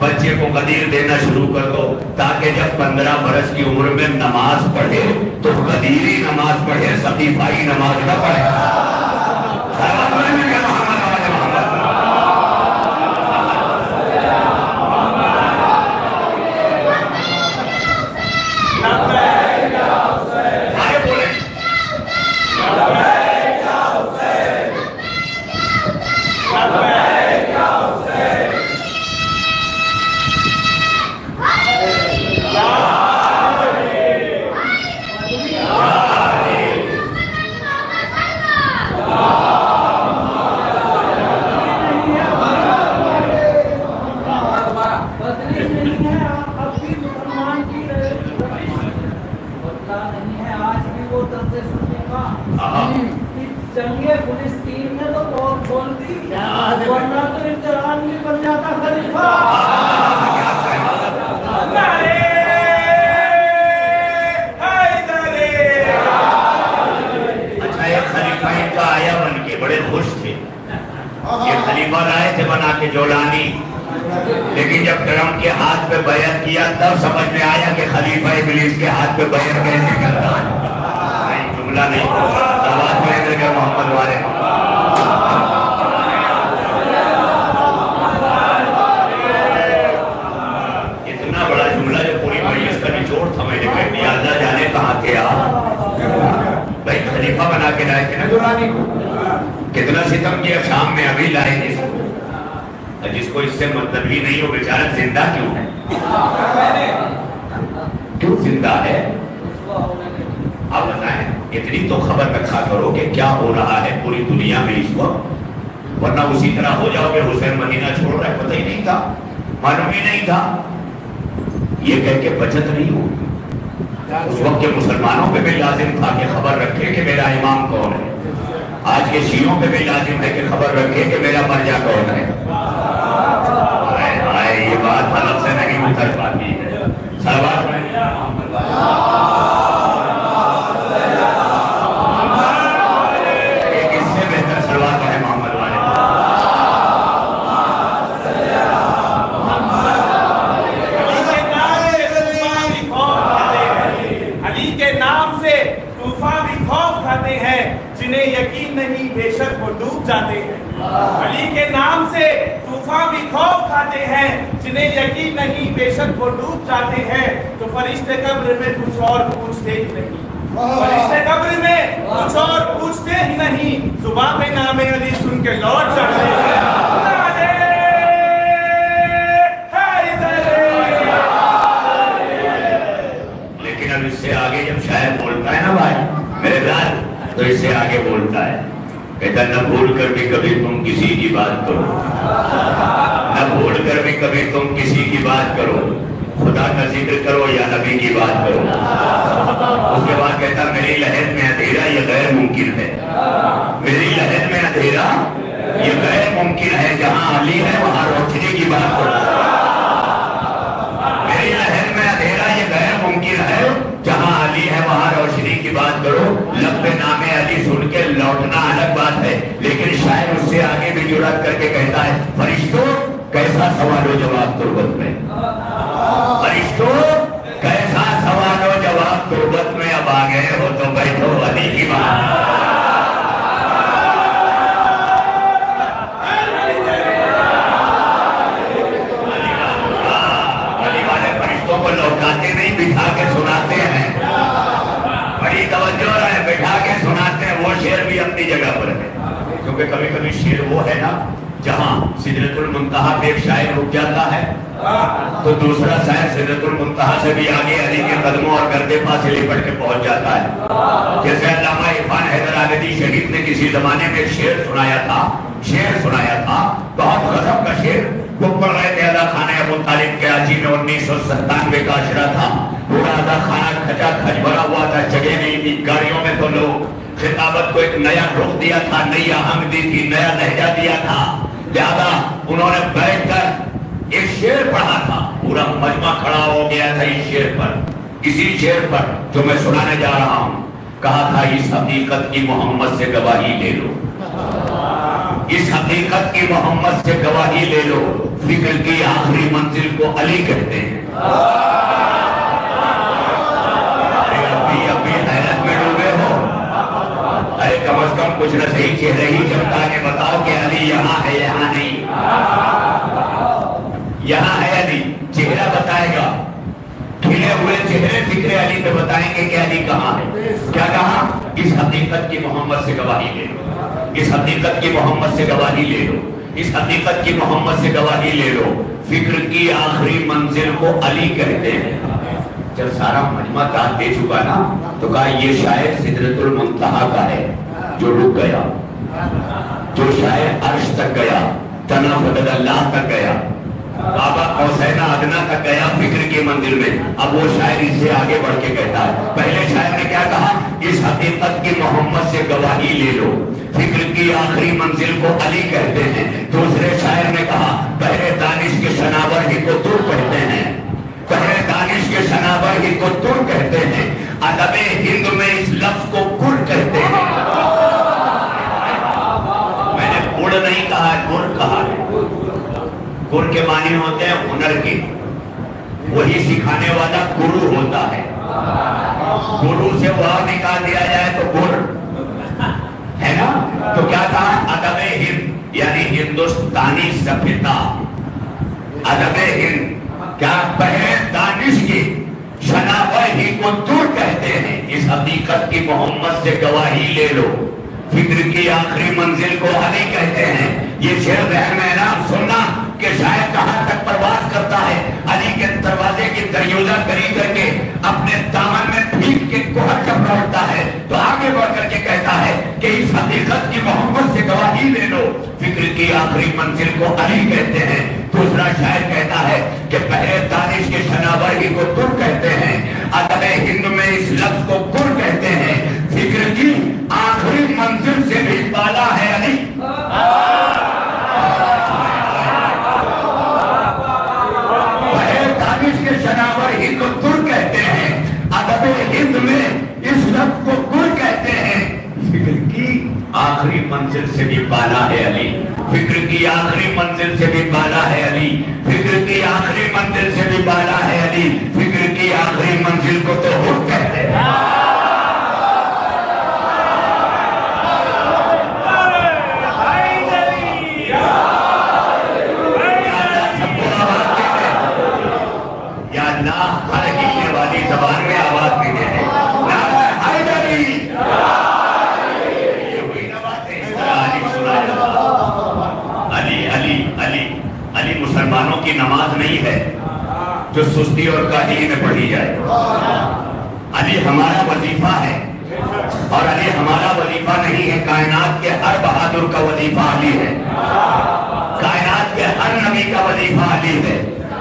بچے کو غدیر دینا شروع کر دو تاکہ جب 15 برس کی عمر میں نماز پڑھے تو غدیری نماز پڑھے، سقیفائی نماز نہ پڑھے۔ جنگے فلسطین میں تو بہت بولتی ورنہ تو امتحان بھی بن جاتا خلیفہ۔ اچھا ایک خلیفہ ان کا آیا بن کے بڑے خوش تھے، یہ خلیفہ لائے تھے بنا کے جولانی، لیکن جب ٹرمپ کے ہاتھ پہ بیعت کیا تب سمجھ میں آیا کہ خلیفہ ابلیس کے ہاتھ پہ بیعت کیسے کرتا ہے۔ جملہ نہیں آواز میں ادھر کے محمد والے اتنا بڑا جملہ جو پوری مجلس کا نچوڑ تھا، میں نے کہہ دیا اللہ جانے کہاں تھے آپ بھائی، خلیفہ بنا کے لائے تھے نا جولانی کو، کتنا ستم کیا شام میں ابھی لائے جس کو، جس کو اس سے مطلب ہی نہیں ہو بیچارہ زندہ کیوں ہے؟ کیوں زندہ ہے؟ آپ بتائیں، اتنی تو خبر رکھا کرو کہ کیا ہو رہا ہے پوری دنیا میں اس وقت، ورنہ اسی طرح ہو جاؤ کہ حسین مدینہ چھوڑ رہا ہے، پتہ ہی نہیں تھا، معلوم ہی نہیں تھا، یہ کہہ کے بچت نہیں ہو۔ اس وقت کے مسلمانوں پہ بھی لازم تھا کہ خبر رکھے کہ میرا امام کون ہے، آج کے شیعوں پہ بھی لازم ہے کہ خبر رکھے کہ میرا مرجع کون ہے۔ یہ بات حلق سے نہیں اتر پاتی ہے۔ صلوات میں ایک اس سے بہتر صلوات ہے محمد والے۔ علی کے نام سے طوفان بھی خوف کھاتے ہیں، جنہیں یقین نہیں بے شک وہ ڈوب جاتے ہیں۔ علی کے نام سے طوفان بھی خوف کھاتے ہیں، جنہیں یقین نہیں بے شک وہ ڈوب جاتے ہیں۔ تو فرشتے قبر میں کچھ اور پوچھتے ہی نہیں، فرشتے قبر میں کچھ اور پوچھتے ہی نہیں، زبان پہ نام علی سن کے لوٹ جاتے ہیں۔ لیکن اب اس سے آگے جب شاعر بولتا ہے نا بھائی میرے لال، تو اس سے آگے بولتا ہے، کہتا نہ بھول کر بھی کبھی تم کسی کی بات کرو، نہ بھول کر بھی کبھی تم کسی کی بات کرو، خدا کا ذکر کرو یا نبی کی بات کرو۔ اس کے بعد کہتا میری لہر میں اندھیرا یہ غیر ممکن ہے، میری لہر میں اندھیرا یہ غیر ممکن ہے، جہاں علی ہے وہاں روشنی کی بات کرو۔ میری لہر میں اندھیرا یہ غیر ممکن ہے، جہاں علی ہے وہاں روشنی کی بات کرو۔ لب پہ نام علی سن کے لوٹنا الگ بات ہے، لیکن شاعر اس سے آگے بھی جرات کر کے کہتا ہے فرشتوں کیسا سوال و جواب تربت میں، فرشتوں کیسا سوال و جواب تربت میں، اب آ گئے ہو تو بیٹھو علی کی بات۔ علی والے فرشتوں کو لوٹاتے نہیں، بٹھا کے سناتے ہیں، بڑی توجہ ہے، بٹھا کے سناتے ہیں۔ وہ شعر بھی اپنی جگہ پر ہے، کیونکہ کبھی کبھی شعر وہ ہے نا جہاں سدرۃ المنتہا پہ ایک شاعر رک جاتا ہے تو دوسرا شاعر سدرۃ المنتہا سے بھی آگے علی کے قدموں اور گردے پا سے لپٹ کے پہنچ جاتا ہے۔ جیسے علامہ عرفان حیدر آبادی شہید نے کسی زمانے میں ایک شعر سنایا تھا، بہت غضب کا شعر۔ وہ پڑھ رہے تھے ادا خانہ ابو طالب کے آجی میں 1997 کا عشرہ تھا، پورا ادا خانہ کھچا کھچ بھرا ہوا تھا، جگہ نہیں تھی، گاڑیوں میں تو لوگ خطابت کو ایک نیا رخ دیا تھا، نئی آہنگ دی تھی، نیا لہجہ دیا تھا، لہذا انہوں نے بیٹھ کر ایک شعر پڑھا تھا، پورا مجمع کھڑا ہو گیا تھا اس شعر پر، اسی شعر پر جو میں سنانے جا رہا ہوں۔ کہا تھا اس حقیقت کی محمد سے گواہی لے لو، اس حقیقت کی محمد سے گواہی لے لو، فکر کی آخری منزل کو علی کہتے ہیں۔ ابھی حیرت میں ڈوبے ہو؟ ارے کم از کم کچھ نہ صحیح چہرے ہی چمکا کے بتاؤ کہ علی یہاں ہے، یہاں نہیں۔ یہاں ہے علی، چہرہ بتائے گا، کھلے ہوئے چہرے فکر علی پہ بتائیں گے کہ علی کہاں ہے۔ کیا کہا؟ اس حقیقت کی محمد سے گواہی لے لو، اس حقیقت کی محمد سے گواہی لے لو، اس حقیقت کی محمد سے گواہی لے لو، فکر کی آخری منزل کو علی کہتے ہیں۔ جب سارا مجمع داد دے چکا نا تو کہا یہ شاعر سدرۃ المنتہا کا ہے جو رک گیا، جو شاعر عرش تک گیا، تنافذ اللہ تک گیا، بابا قوسین ادنیٰ تک گیا فکر کی منزل میں۔ اب وہ شاعر اس سے آگے بڑھ کے کہتا ہے، پہلے شاعر نے کیا کہا؟ اس حقیقت کی محمد سے گواہی لے لو، فکر کی آخری منزل کو علی کہتے ہیں۔ دوسرے شاعر نے کہا پہلے دانش کے شناور ہی کو تر کہتے ہیں، پہلے دانش کے شناور ہی کو تر کہتے ہیں، ادب ہند میں اس لفظ کو گر کہتے ہیں۔ میں نے گڑ نہیں کہا، گر کہا ہے۔ گر کے معنی ہوتے ہیں ہنر کے، وہی سکھانے والا گرو ہوتا ہے۔ گرو سے واو نکال دیا جائے تو گر ہے نا۔ تو کیا تھا؟ ادب ہند یعنی ہندوستانی سبھیتا، ادب ہند کیا؟ پہلے دانش کی شناور ہی کو تر کہتے ہیں، اس حقیقت کی محمد سے گواہی لے لو، فکر کی آخری منزل کو علی کہتے ہیں۔ یہ شعر ذہن میں نا سننا کہ شاید کہاں تک پرواز کرتا ہے، علی کے دروازے کی دریوزہ کری کر کے اپنے دامن میں پھینک کے کوہر جب لوٹتا ہے تو آگے بڑھ کر کے کہتا ہے کہ اس حقیقت کی محمد سے گواہی لے لو، فکر کی آخری منزل کو علی کہتے ہیں۔ دوسرا شاعر کہتا ہے کہ پہلے دانش کے شناور ہی کو تر کہتے ہیں، ادب ہند میں اس لفظ کو گر کہتے ہیں، فکر کی آخری منزل سے بھی بالا ہے علی۔ شناور ہی کو تر کہتے ہیں، ادب ہند میں اس لفظ کو گر کہتے ہیں، فکر کی آخری منزل سے بھی بالا ہے علی، فکر کی آخری منزل سے بھی بالا ہے علی، فکر کی آخری منزل سے بھی بالا ہے علی، فکر کی آخری منزل کو تو ہر کہتے ہیں۔ زبان میں آواز نہیں دیتے، نعرہ حیدری، یہ ہوئی نہ بات ہے، اس طرح علی سنا جاتا۔ علی علی علی علی مسلمانوں کی نماز نہیں ہے جو سستی اور کاہلی میں پڑھی جائے۔ علی ہمارا وظیفہ ہے، اور علی ہمارا وظیفہ نہیں ہے، کائنات کے ہر بہادر کا وظیفہ علی ہے، کائنات کے ہر نبی کا وظیفہ علی ہے،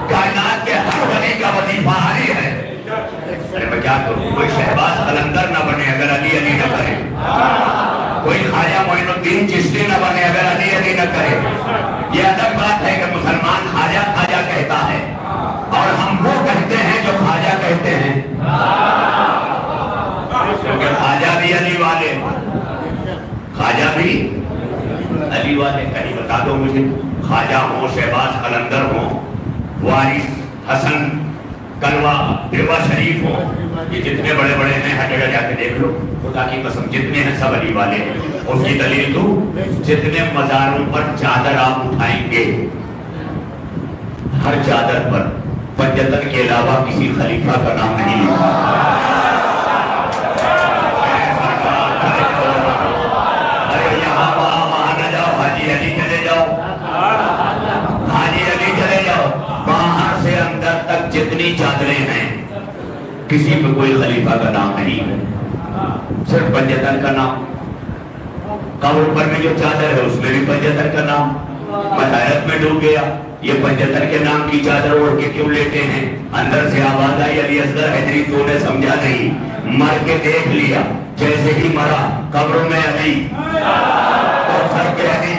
کائنات کے ہر ولی کا وظیفہ علی ہے۔ ارے میں کیا کروں؟ کوئی شہباز قلندر نہ بنے اگر علی علی نہ کرے، کوئی خواجہ معین الدین چشتی نہ بنے اگر علی علی نہ کرے۔ یہ الگ بات ہے کہ مسلمان خواجہ خواجہ کہتا ہے اور ہم وہ کہتے ہیں جو خواجہ کہتے ہیں، کیونکہ خواجہ بھی علی والے، خواجہ بھی علی والے۔ کہیں بتا دو مجھے، خواجہ ہوں، شہباز قلندر ہوں، وارث، حسن کلوہ، بیوہ شریف ہوں، یہ جتنے بڑے بڑے ہیں ہر جگہ جا کے دیکھ لو، خدا کی قسم جتنے ہیں سب علی والے ہیں۔ اس کی دلیل تو جتنے مزاروں پر چادر آپ اٹھائیں گے، ہر چادر پر پنجتن کے علاوہ کسی خلیفہ کا نام نہیں لکھا۔ ارے یہاں وہاں نہ جاؤ، حاجی علی چلے جاؤ، حاجی علی چلے جاؤ، باہر سے اندر تک جتنی چادریں ہیں کسی پہ کوئی خلیفہ کا نام نہیں ہے، صرف پنجتن کا نام۔ قبر پر میں جو چادر ہے اس میں بھی پنجتن کا نام۔ میں حیرت میں ڈوب گیا، یہ پنجتن کے نام کی چادر اوڑھ کے کیوں لیتے ہیں؟ اندر سے آواز آئی، علی اصغر حیدری تو نے سمجھا نہیں، مر کے دیکھ لیا، جیسے ہی مرا قبر میں علی اور سر پہ علی،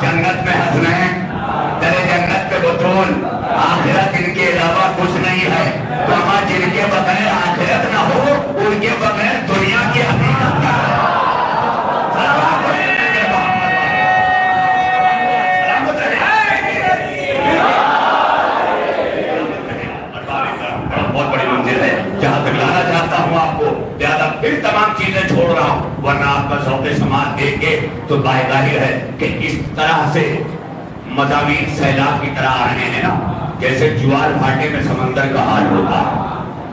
جنت میں حسنین، تیرے جنت پہ بطول، آخرت ان کے علاوہ کچھ نہیں ہے۔ وہاں جن کے بغیر آخرت نہ ہو ان کے بغیر دنیا کی حقیقت نہ ہو۔ پھر تمام چیزیں چھوڑ رہا ہوں، ورنہ آپ کا ذوق سماعت دیکھ کے تو ظاہر ہے کہ اس طرح سے مضامین سیلاب کی طرح آ رہے ہیں نا، جیسے جوار بھاٹے میں سمندر کا حال ہوتا ہے،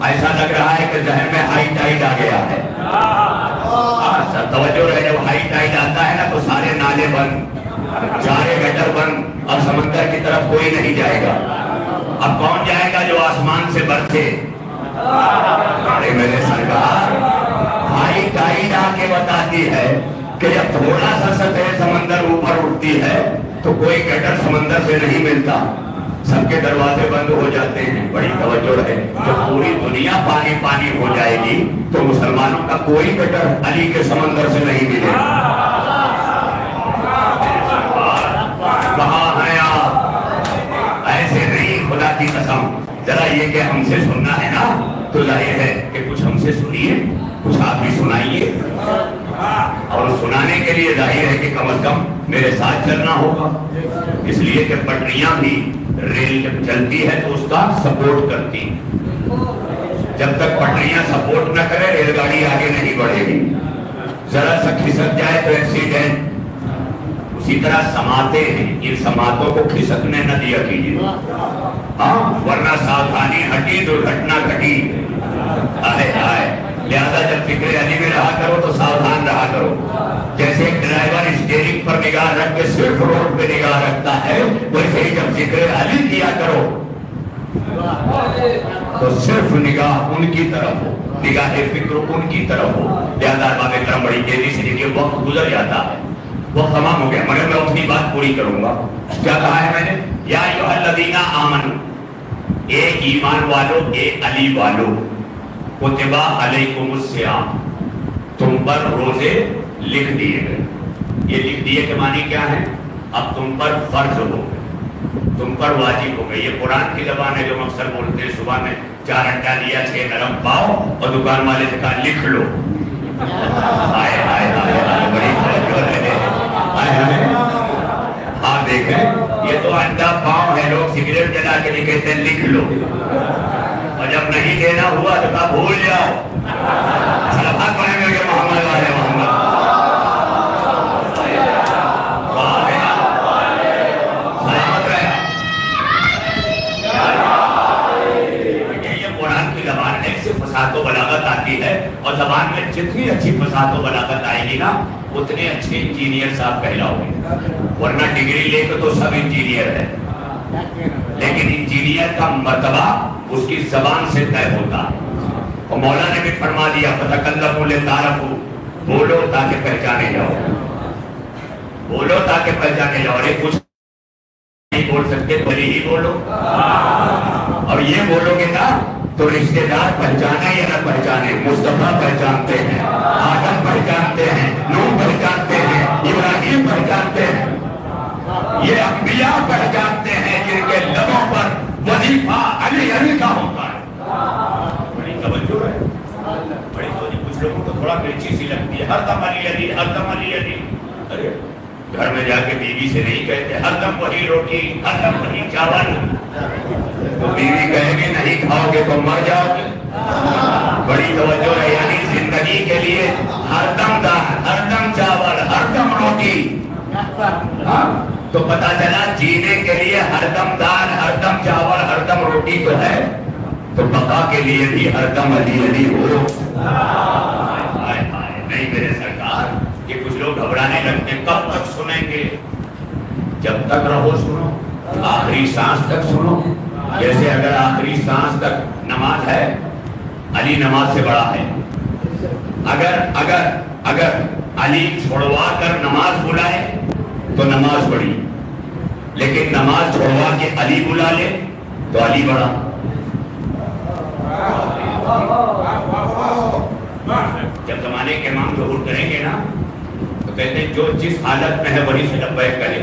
ایسا لگ رہا ہے کہ ذہن میں ہائی ٹائیڈ آ گیا ہے۔ توجہ رہے، جب ہائی ٹائیڈ آتا ہے نا تو سارے نالے بند، سارے گٹر بند، اب سمندر کی طرف کوئی نہیں جائے گا۔ اب کون جائے گا جو آسمان سے برسے؟ ارے میرے سرکار، ہائی ٹائیڈ آ کے بتاتی ہے کہ جب تھوڑا سا سطح سمندر اوپر اٹھتی ہے تو کوئی گٹر سمندر سے نہیں ملتا، سب کے دروازے بند ہو جاتے ہیں۔ بڑی توجہ رہے، جب پوری دنیا پانی پانی ہو جائے گی تو مسلمانوں کا کوئی گٹر علی کے سمندر سے نہیں ملے گا۔ کہاں ہیں آپ؟ ایسے نہیں، خدا کی قسم، ذرا یہ کہ ہم سے سننا ہے نا تو ظاہر ہے کہ کچھ ہم سے سنیے، کچھ آپ بھی سنائیے، اور سنانے کے لیے ظاہر ہے کہ کم از کم میرے ساتھ چلنا ہوگا، اس لیے کہ پٹریاں بھی ریل جب چلتی ہے تو اس کا سپورٹ کرتی ہیں، جب تک پٹریاں سپورٹ نہ کرے ریل گاڑی آگے نہیں بڑھے گی، ذرا سا کھسک جائے تو ایکسیڈنٹ۔ اسی طرح سماعتیں ہیں، ان سماعتوں کو کھسکنے نہ دیا کیجیے، ورنہ ساودھانی ہٹی درگھٹنا گھٹی۔ لہذا جب فکر علی میں رہا کرو تو ساودھان رہا کرو، جیسے ایک ڈرائیور اسٹیئرنگ پر نگاہ رکھ کے صرف روڈ پہ نگاہ رکھتا ہے، ویسے ہی جب ذکر علی کیا کرو تو صرف نگاہ ان کی طرف ہو، نگاہ فکر ان کی طرف ہو۔ لہذا باب کرم بڑی تیزی سے دیکھیے، وقت گزر جاتا ہے، وقت تمام ہو گیا، مگر میں اپنی بات پوری کروں گا۔ کیا کہا ہے میں نے؟ یا ایھا الذین آمنوا، اے ایمان والو، اے علی والو، کتب علیکم الصیام، تم پر روزے لکھ دیے گئے۔ یہ لکھ دیے کے معنی کیا ہے؟ اب تم پر فرض ہو گئے، تم پر واجب ہو گئے۔ یہ قرآن کی زبان ہے جو مقصد بولتے ہیں، صبح میں 4 انڈا لیا 6 نرم پاؤ اور دکان والے سے کہا لکھ لو۔ آئے آئے آئے آئے، بڑی توجہ ہے۔ ہاں دیکھیں، یہ تو انڈا پاؤ ہے، لوگ سگریٹ جلا کے نہیں کہتے ہیں لکھ لو، اور جب نہیں دینا ہوا تو کہا بھول جاؤ۔ سلامات پڑھیں گے کہ محمد والے محمد، سلامت رہے۔ یہ قرآن کی زبان ہے، اس سے فصاحت و بلاغت آتی ہے، اور زبان میں جتنی اچھی فصاحت و بلاغت آئے گی نا اتنے اچھے انجینئر صاحب کہلاؤ گے، ورنہ ڈگری لے کے تو سب انجینئر ہے، لیکن انجینئر کا مرتبہ اس کی زبان سے طے ہوتا ہے۔ اور مولا نے بھی فرما دیا فَتَكَلَّمُوا لِتَعْرَفُوا، بولو تاکہ پہچانے جاؤ، بولو تاکہ پہچانے جاؤ۔ ارے کچھ نہیں بول سکتے تو ہی بولو، اور یہ بولو گے نا تو رشتہ دار پہچانے یا نہ پہچانے، مصطفیٰ پہچانتے ہیں، آدم پہچانتے ہیں، نوح پہچانتے ہیں، ابراہیم پہچانتے ہیں، یہ انبیاء پہچانتے ہیں جن کے لبوں پر وظیفہ علی علی کا ہوتا ہے۔ بڑی توجہ ہے، بڑی توجہ۔ کچھ لوگوں کو تھوڑا مرچی سی لگتی ہے، ہر دم علی علی، ہر دم علی علی۔ ارے گھر میں جا کے بیوی سے نہیں کہتے ہر دم وہی روٹی، ہر دم وہی چاول، تو بیوی کہے گی نہیں کھاؤ گے تو مر جاؤ گے۔ بڑی توجہ ہے، یعنی زندگی کے لیے ہر دم دال، ہر دم چاول، ہر دم روٹی۔ تو پتا چلا جینے کے لیے ہر دم دال، ہر دم چاول، ہر دم روٹی تو ہے، تو بقا کے لیے بھی ہر دم علی علی ہو۔ نہیں میرے سرکار، کہ کچھ لوگ گھبرانے لگتے کب تک سنیں گے؟ جب تک رہو سنو، آخری سانس تک سنو۔ جیسے اگر آخری سانس تک نماز ہے، علی نماز سے بڑا ہے۔ اگر علی چھوڑوا کر نماز بلائے تو نماز بڑی، لیکن نماز چھوڑوا کے علی بلا لے تو علی بڑا۔ جب زمانے کے امام ظہور کریں گے نا تو کہتے ہیں جو جس حالت میں ہے وہی سے لبیک کرے۔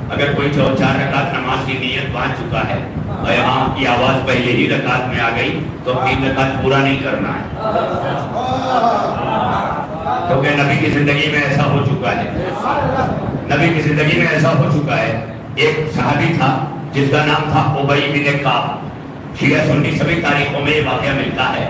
اگر کوئی 4 رکعت نماز کی نیت باندھ چکا ہے اور یہاں کی آواز پہلے ہی رکعت میں آ گئی تو 3 رکعت پورا نہیں کرنا ہے، کیونکہ نبی کی زندگی میں ایسا ہو چکا ہے، نبی کی زندگی میں ایسا ہو چکا ہے۔ ایک صحابی تھا جس کا نام تھا ابی بن کعب، شیعہ سنی سبھی تاریخوں میں یہ واقعہ ملتا ہے۔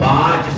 5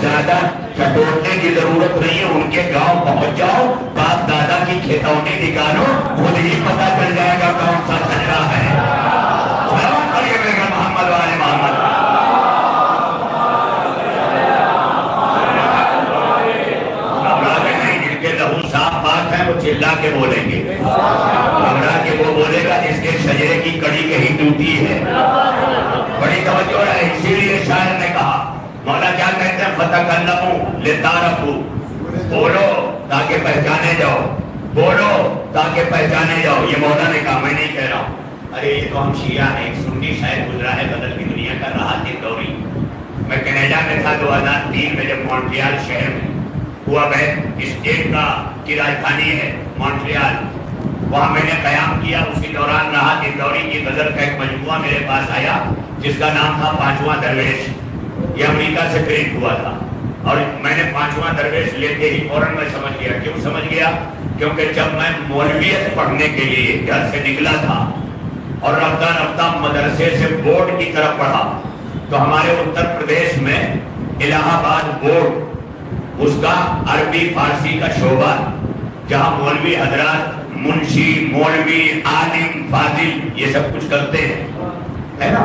زیادہ ٹٹولنے کی ضرورت نہیں ہے، ان کے گاؤں پہنچ جاؤ، باپ دادا کی کھیتونی نکالو، خود ہی پتہ چل جائے گا کون سا شجرا ہے۔ سلام پڑھیے میرے محمد والے محمد۔ وہ چلا کے بولیں گے، گھبرا کے وہ بولے گا جس کے شجرے کی کڑی کہیں ٹوٹی ہے۔ بڑی توجہ ہے، اسی لیے شاعر نے کہا، مولا کیا کہتے ہیں، فَتَكَلَّمُوا لِتَعْرَفُوا، بولو تاکہ پہچانے جاؤ، بولو تاکہ پہچانے جاؤ۔ یہ مولا نے کہا، میں نہیں کہہ رہا ہوں۔ ارے یہ تو ہم شیعہ ہیں، ایک سنی شاعر گزرا ہے بدل کی دنیا کا، راحت الدوری۔ میں کینیڈا میں تھا 2003 میں، جب مونٹریال شہر میں ہوا میں اسٹیٹ کا کی راجدھانی ہے مونٹریال، وہاں میں نے قیام کیا۔ اسی دوران راحت الدوری کی غزل کا ایک مجموعہ میرے پاس آیا جس کا نام تھا پانچواں درویش۔ یہ امریکہ سے پرنٹ ہوا تھا، اور میں نے پانچواں درویش لیتے ہی فوراً میں سمجھ گیا۔ کیوں سمجھ گیا؟ کیونکہ جب میں مولویت پڑھنے کے لیے گھر سے نکلا تھا اور رفتہ رفتہ مدرسے سے بورڈ کی طرف پڑھا، تو ہمارے اتر پردیش میں الہ آباد بورڈ، اس کا عربی فارسی کا شعبہ، جہاں مولوی حضرات منشی، مولوی، عالم، فاضل یہ سب کچھ کرتے ہیں، ہے نا؟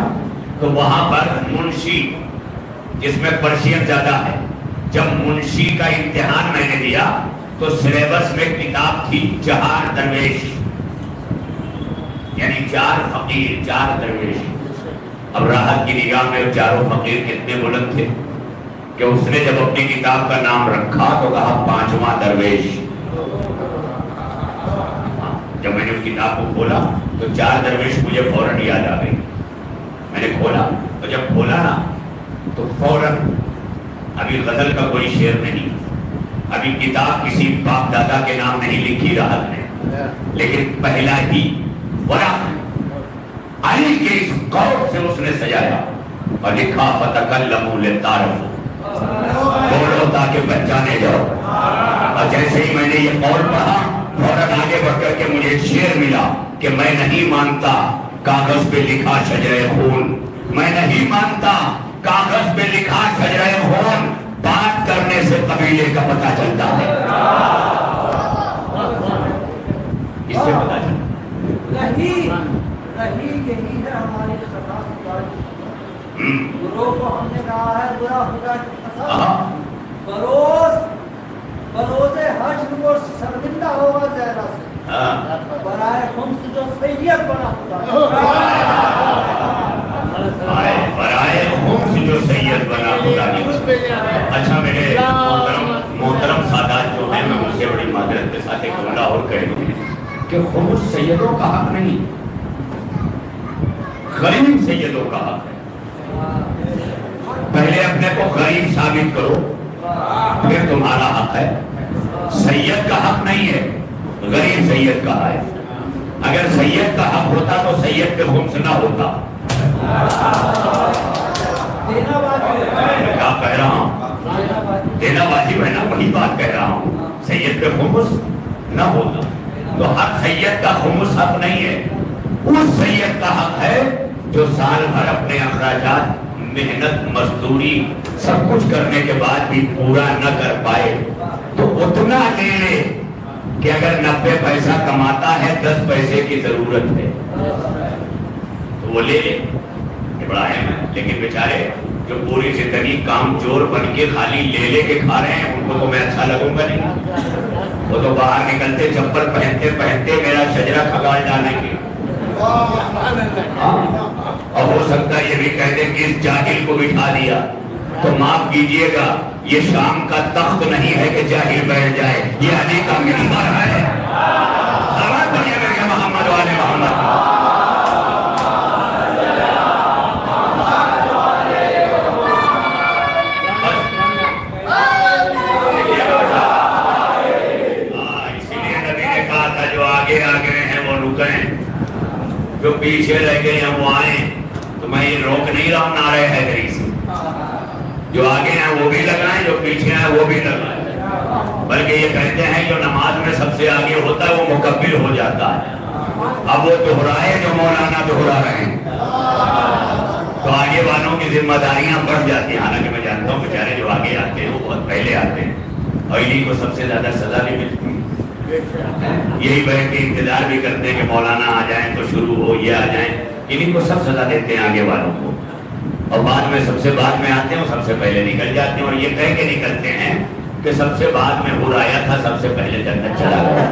تو وہاں پر منشی، جس میں پرشین زیادہ ہے، جب منشی کا امتحان میں نے دیا تو سلیبس میں کتاب تھی 4 درویش، یعنی 4 فقیر، 4 درویش۔ اب راحت کی نگاہ میں وہ چاروں فقیر کتنے بلند تھے کہ اس نے جب اپنی کتاب کا نام رکھا تو کہا پانچواں درویش۔ جب میں نے اس کتاب کو کھولا تو 4 درویش مجھے فوراً یاد آ گئی۔ میں نے کھولا تو جب کھولا نا تو فوراً، ابھی غزل کا کوئی شعر نہیں، ابھی کتاب کسی باپ دادا کے نام نہیں لکھی راحت نے، لیکن پہلا ہی ورق علی کے اس قول سے اس نے سجایا اور لکھا فَتَكَلَّمُوا لِتَعْرَفُوا، بولو تاکہ پہچانے جاؤ۔ اور جیسے ہی میں نے یہ قول پڑھا، فوراً آگے بڑھ کر کے مجھے ایک شعر ملا کہ میں نہیں مانتا کاغذ پہ لکھا شجرہ خون، میں نہیں مانتا کاغذ پہ لکھا شجرہ خون، بات کرنے سے قبیلے کا پتہ چلتا ہے۔ اس سے پتہ چلتا رہی یہی ہے ہماری خطا خدا کی، گروہ کو ہم نے کہا ہے برا خدا کی قسم، بروز حشر وہ شرمندہ ہوگا زہرا سے، برائے خمس جو سید بنا خدا، برائے خمس جو سید بنا خدا کی۔ اچھا میرے محترم سادات جو ہیں، میں ان سے بڑی معذرت کے ساتھ ایک جملہ اور کہہ دوں کہ خمس سیدوں کا حق نہیں، غریب سیدوں کا حق ہے۔ پہلے اپنے کو غریب ثابت کرو، پھر تمہارا حق ہے۔ سید کا حق نہیں ہے، غریب سید کا ہے۔ اگر سید کا حق ہوتا تو سید پہ خمس نہ ہوتا۔ کیا کہہ رہا ہوں؟ دینا واجب ہے نا، وہی بات کہہ رہا ہوں، سید پہ خمس نہ ہوتا۔ تو ہر سید کا خمس حق نہیں ہے، اس سید کا حق ہے جو سال بھر اپنے اخراجات، محنت، مزدوری سب کچھ کرنے کے بعد بھی پورا نہ کر پائے تو اتنا لے لے کہ اگر 90 پیسہ کماتا ہے 10 پیسے کی ضرورت ہے تو وہ لے لے، یہ بڑا اہم ہے۔ لیکن بیچارے جو پوری زندگی کام چور بن کے خالی لے لے کے کھا رہے ہیں، ان کو تو میں اچھا لگوں گا نہیں۔ وہ تو باہر نکلتے چپل پہنتے پہنتے میرا شجرہ کھگال ڈالیں گے، اور ہو سکتا ہے یہ بھی کہہ دیں کہ اس جاہل کو بٹھا دیا تو معاف کیجئے گا، یہ شام کا تخت نہیں ہے کہ جاہل بیٹھ جائے، یہ علی کا منبر ہے۔ سلام پڑھیے میرے محمد والے محمد۔ اسی لیے نبی نے کہا تھا جو آگے آگے ہیں وہ رکیں، جو پیچھے رہ گئے ہیں وہ آئیں۔ تو میں یہ روک نہیں رہا ہوں نعرہ حیدری سے، جو آگے ہیں وہ بھی لگائیں، جو پیچھے ہیں وہ بھی لگائیں، بلکہ یہ کہتے ہیں جو نماز میں سب سے آگے ہوتا ہے وہ مکبر ہو جاتا ہے۔ اب وہ دہرائے جو مولانا دہرا رہے ہیں، تو تو آگے والوں کی ذمہ داریاں بڑھ جاتی ہیں. حالانکہ میں جانتا ہوں بیچارے جو آگے آتے ہیں وہ بہت پہلے آتے ہیں اور انہیں کو سب سے زیادہ سزا بھی ملتی ہے. یہی بیٹھ کے انتظار بھی کرتے ہیں کہ مولانا آ جائیں تو شروع ہو, یہ آ جائیں. انہیں کو سب سزا دیتے ہیں آگے والوں کو, اور بعد میں سب سے بعد میں آتے ہیں, سب سے پہلے نکل جاتے ہیں اور یہ کہہ کے نکلتے ہیں کہ سب سے بعد میں ہو آیا تھا, سب سے پہلے جنت چلا گیا.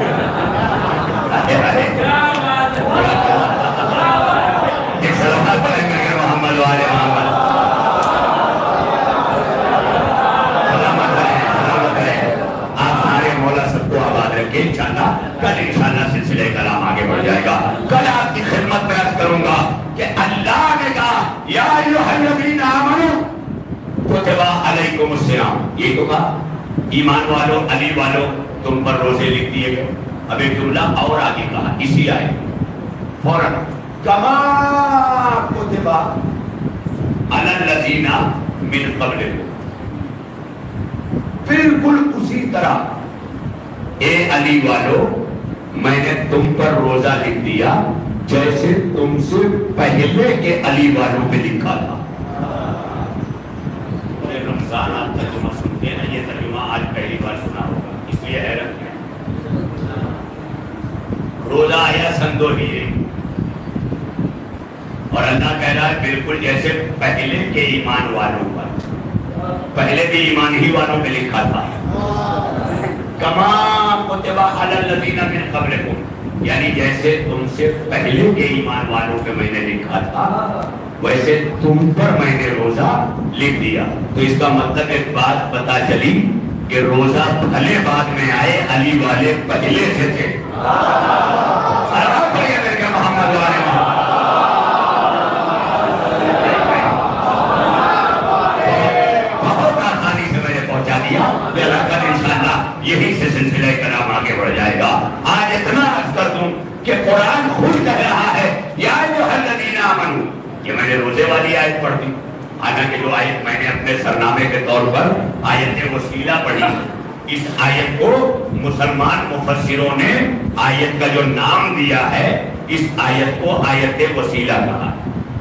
ایک سلامت پڑھیں گے محمد والے محمد. انشاءاللہ کل انشاءاللہ سلسلہ کلام آگے بڑھ جائے گا. کل آپ کی خدمت میں عرض کروں گا کہ اللہ نے کہا یا ایھا الذین آمنوا کتب علیکم الصیام. یہ تو کہا ایمان والو, علی والو, تم پر روزے لکھ دیے گئے. اب ایک جملہ اور آگے کہا اسی آئے فوراً کما کتب علی الذین من قبلکم. بالکل اسی طرح اے علی والو میں نے تم پر روزہ لکھ دیا جیسے تم سے پہلے کے علی والوں پہ لکھا تھا. رمضان آپ ترجمہ سنتے ہیں نا, یہ ترجمہ آج پہلی بار سنا ہوگا, اس لیے حیرت ہے. روزہ آیا سن 2 ہجری اور اللہ کہہ رہا ہے بالکل جیسے پہلے کے ایمان والوں پر, پہلے بھی ایمان ہی والوں پہ لکھا تھا. کما کتب علی الذین من قبلکم, یعنی جیسے تم سے پہلے کے ایمان والوں پہ میں نے لکھا تھا ویسے تم پر میں نے روزہ لکھ دیا. تو اس کا مطلب ایک بات پتا چلی کہ روزہ بھلے بعد میں آئے, علی والے پہلے سے تھے. محمد والے بہت آسانی سے میں نے پہنچا دیا. انشاءاللہ یہی سے سلسلہ کلام آگے بڑھ جائے گا. آج اتنا عرض کر دوں کہ قرآن خود کہہ رہا ہے یا ایھا الذین آمنوا. یہ میں نے روزے والی آیت پڑھ دی, حالانکہ جو آیت میں نے اپنے سرنامے کے طور پر آیت وسیلہ پڑھی, اس آیت کو مسلمان مفسروں نے آیت کا جو نام دیا ہے اس آیت کو آیت وسیلہ کہا.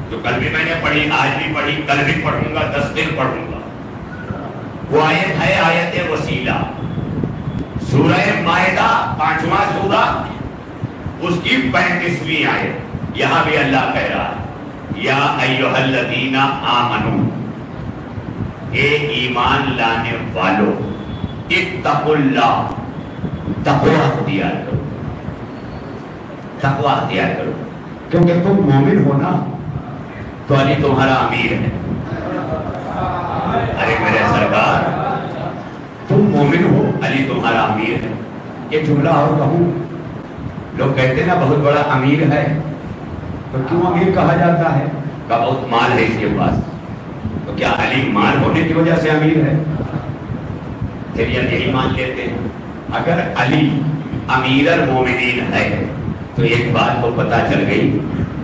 جو کل بھی میں نے پڑھی, آج بھی پڑھی, کل بھی پڑھوں گا, 10 دن پڑھوں گا. وہ آیت ہے آیت وسیلہ. سورہ مائدہ 5واں سورہ, اس کی 35ویں آیت. یہاں بھی اللہ کہہ رہا ہے یا ایھا الذین آمنوا, اے ایمان لانے والو, اتقوا اللہ, تقوی اختیار کرو, تقوی اختیار کرو. کیونکہ تم مومن ہو نا تو علی تمہارا امیر ہے. ارے میرے سرکار, تم مومن ہو, علی تمہارا امیر ہے. یہ جملہ اور کہوں, لوگ کہتے ہیں نا بہت بڑا امیر ہے, تو کیوں امیر کہا جاتا ہے؟ کہ بہت مال ہے اس کے پاس. تو کیا علی مال ہونے کی وجہ سے امیر ہے؟ پھر یہی مان لیتے ہیں. اگر علی امیر المومنین ہے تو ایک بات تو پتہ چل گئی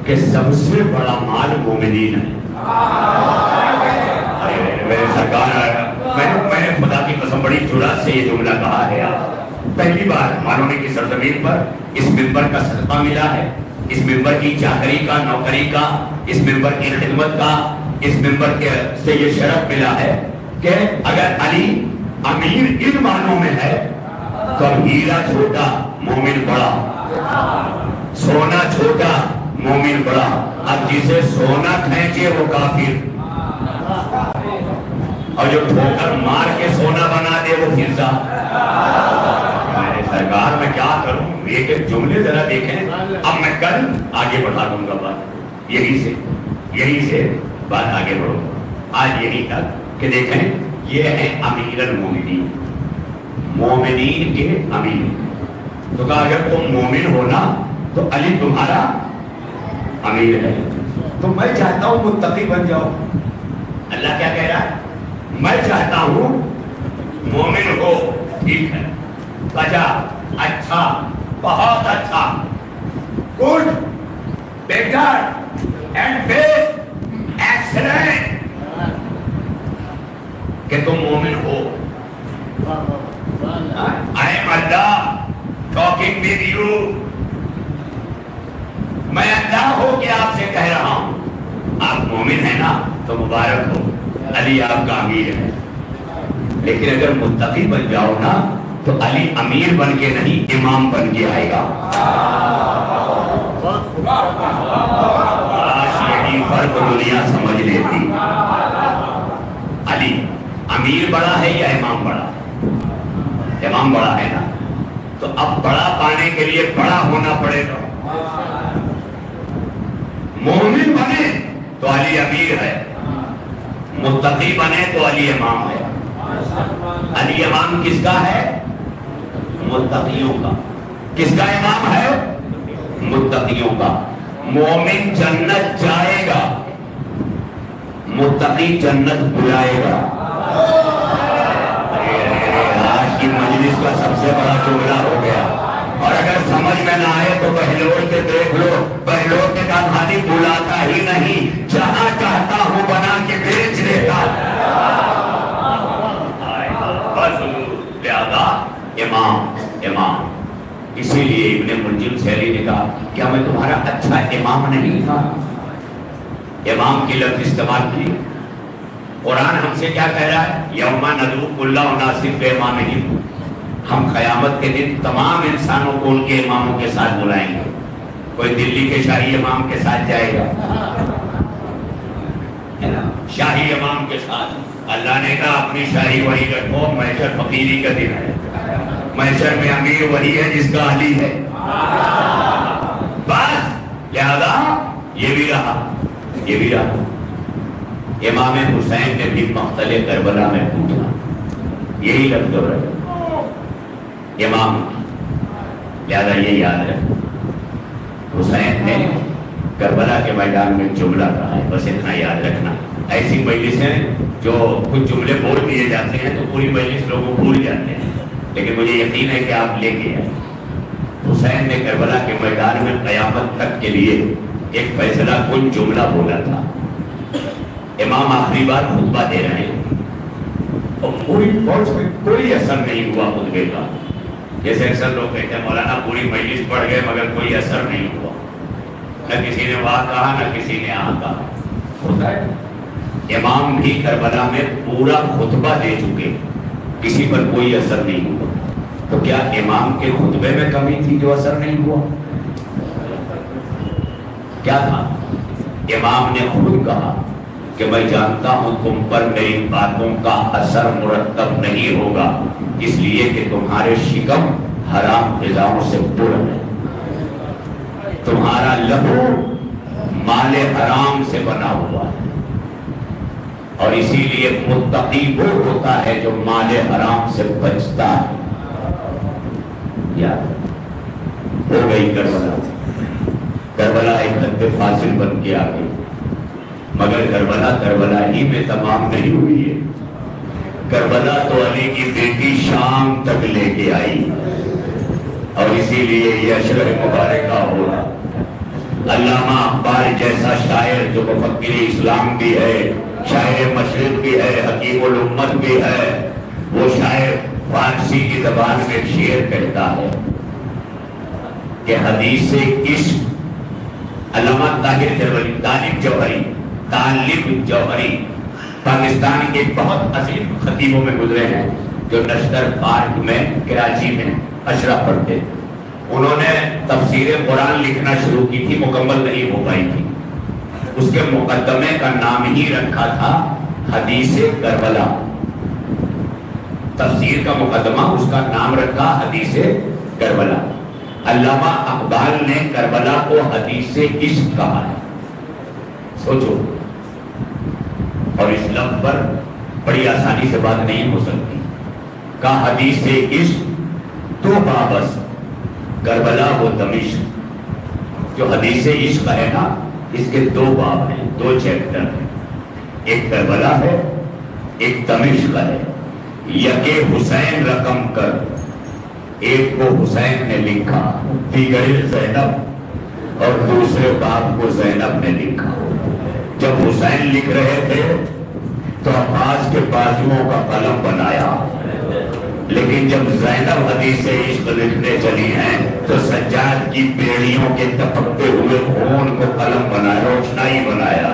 کہ سب سے بڑا مال مومنین ہے. میرے سرکار, میں نے خدا کی قسم بڑی جرأت سے یہ جملہ کہا ہے. پہلی بار مانونے کی سرزمین پر اس منبر کا صدقہ ملا ہے, اس منبر کی چاکری کا, نوکری کا, اس منبر کی خدمت کا, اس منبر کے سے یہ شرف ملا ہے کہ اگر علی امیر ان معنوں میں ہے تو ہیرا چھوٹا مومن بڑا, سونا چھوٹا مومن بڑا. اب جسے سونا کھینچے وہ کافر, اور جو ٹھوکر مار کے سونا بنا دے وہ فضا. میرے سرکار میں کیا کروں, ایک ایک جملے ذرا دیکھیں. اب میں کل آگے بڑھا دوں گا بات, یہی سے بات آگے بڑھوں گا. آج یہی تک کہ دیکھیں یہ ہے امیر المومنین, مومنین کے امیر. تو کہا اگر تم مومن ہو نا تو علی تمہارا امیر ہے. تو میں چاہتا ہوں متقی بن جاؤ. اللہ کیا کہہ رہا ہے؟ میں چاہتا ہوں مومن ہو, ٹھیک ہے, بچا, اچھا, بہت اچھا, good, better and best, excellent, کہ تم مومن ہو. I am Allah talking with you. میں اللہ ہو کہ آپ سے کہہ رہا ہوں, آپ مومن ہیں نا, تو مبارک ہو، علی آپ کا امیر ہے. لیکن اگر متقی بن جاؤ نا تو علی امیر بن کے نہیں امام بن کے آئے گا. آج یہی فرق دنیا سمجھ لیتی. علی امیر بڑا ہے یا امام بڑا؟ امام بڑا ہے نا. تو اب بڑا پانے کے لیے بڑا ہونا پڑے گا. مومن بنے تو علی امیر ہے، متقی بنے تو علی امام ہے. علی امام کس کا ہے؟ متقیوں کا. کس کا امام ہے؟ متقیوں کا. مومن جنت جائے گا، متقی جنت بلائے گا. آج کی مجلس کا سب سے بڑا جملہ ہو گیا. اور اگر سمجھ میں نہ آئے تو بہلول کے دیکھ لو. بہلول کے کہانی بلاتا ہی نہیں، جہاں چاہتا ہوں بنا کے بیچ دیتا. امام. اسی لیے ابن ملجم سیری نے کہا کیا میں تمہارا اچھا امام نہیں تھا؟ امام کی لفظ استعمال کی. قرآن ہم سے کیا کہہ رہا ہے؟ یوم ندعو کل اناس بامامہم. ہم قیامت کے دن تمام انسانوں کو ان کے اماموں کے ساتھ بلائیں گے. کوئی دلی کے شاہی امام کے ساتھ جائے گا؟ شاہی امام کے ساتھ. اللہ نے کہا اپنی شاہی وہی رکھو، محشر فقیری کا دن ہے. محشر میں امیر وہی ہے جس کا علی ہے. بس لہذا یہ بھی رہا. امام حسین نے بھی مقتل کربلا میں پوچھا، یہی لفظ ہے امام. لہذا یہ یاد رکھ، حسین نے کربلا کے میدان میں جملہ کہا ہے. بس اتنا یاد رکھنا. ایسی مجلسیں جو کچھ جملے بول دیے جاتے ہیں تو پوری مجلس لوگوں بھول جاتے ہیں، لیکن مجھے یقین ہے کہ آپ لے کے آئے. حسین نے کربلا کے میدان میں قیامت تک کے لیے ایک فیصلہ کن جملہ بولا تھا. امام آخری بار خطبہ دے رہے ہیں اور پوری فوج میں کوئی اثر نہیں ہوا خطبے کا. جیسے اکثر لوگ کہتے ہیں مولانا پوری مجلس پڑھ گئے مگر کوئی اثر نہیں ہوا، نہ کسی نے وہاں کہا نہ کسی نے آ کہا. ہوتا ہے. امام بھی کربلا میں پورا خطبہ دے چکے، کسی پر کوئی اثر نہیں ہوا. تو کیا امام کے خطبے میں کمی تھی جو اثر نہیں ہوا؟ کیا تھا؟ امام نے خود کہا کہ میں جانتا ہوں تم پر میری باتوں کا اثر مرتب نہیں ہوگا، اس لیے کہ تمہارے شکم حرام غذاؤں سے پر ہے، تمہارا لہو مال حرام سے بنا ہوا ہے، اور اسی لیے متقی وہ ہوتا ہے جو مال حرام سے بچتا ہے. یاد ہو گئی کربلا ایک حد فاصل بن کے آ گئی. مگر کربلا ہی میں تمام نہیں ہوئی ہے. کربلا تو علی کی بیٹی شام تک لے کے آئی، اور اسی لیے یہ اشرف مبارکہ ہوگا. علامہ اقبال جیسا شاعر جو مفکر اسلام بھی ہے، شاعر مشرق بھی ہے، حکیم الامت بھی ہے، وہ شاعر فارسی کی زبان میں شعر کہتا ہے کہ حدیث عشق. علامہ طالب جوہری پاکستان کے بہت عظیم خطیبوں میں گزرے ہیں جو نشتر پارک میں کراچی میں اشرا پڑھتے. انہوں نے تفسیر قرآن لکھنا شروع کی تھی، مکمل نہیں ہو پائی تھی. اس کے مقدمے کا نام ہی رکھا تھا حدیث کربلا. تفسیر کا مقدمہ اس کا نام رکھا حدیث کربلا. علامہ اقبال نے کربلا کو حدیث عشق کہا ہے. سوچو. اور اس لفظ پر بڑی آسانی سے بات نہیں ہو سکتی. کہا حدیث عشق دو بابس کربلا و دمشق. جو حدیث عشق ہے نا اس کے دو باب ہیں، دو چیپٹر ہیں. ایک کربلا ہے، ایک دمشق ہے. یکے حسین رقم کر، ایک کو حسین نے لکھا، دیگر زینب، اور دوسرے باب کو زینب نے لکھا. جب حسین لکھ رہے تھے تو عباس کے بازوؤں کا قلم بنایا، لیکن جب زینب حدیث عشق لکھنے چلی ہیں تو سجاد کی بیڑیوں کے ٹپکتے ہوئے خون کو قلم بنایا، روشنائی بنایا.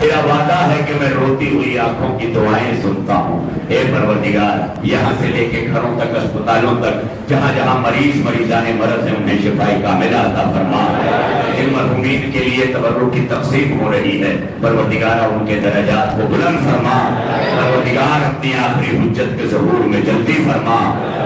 تیرا وعدہ ہے کہ میں روتی ہوئی آنکھوں کی دعائیں سنتا ہوں۔ اے پروردگار، یہاں سے لے کے گھروں تک، اسپتالوں تک، جہاں جہاں مریضان مرض ہیں انہیں شفائی کاملہ عطا فرما۔ جن مرحومین کے لیے تبرک کی تقسیم ہو رہی ہے پروردگار ان کے درجات کو بلند فرما۔ پروردگار اپنی آخری حجت کے ظہور میں جلدی فرما۔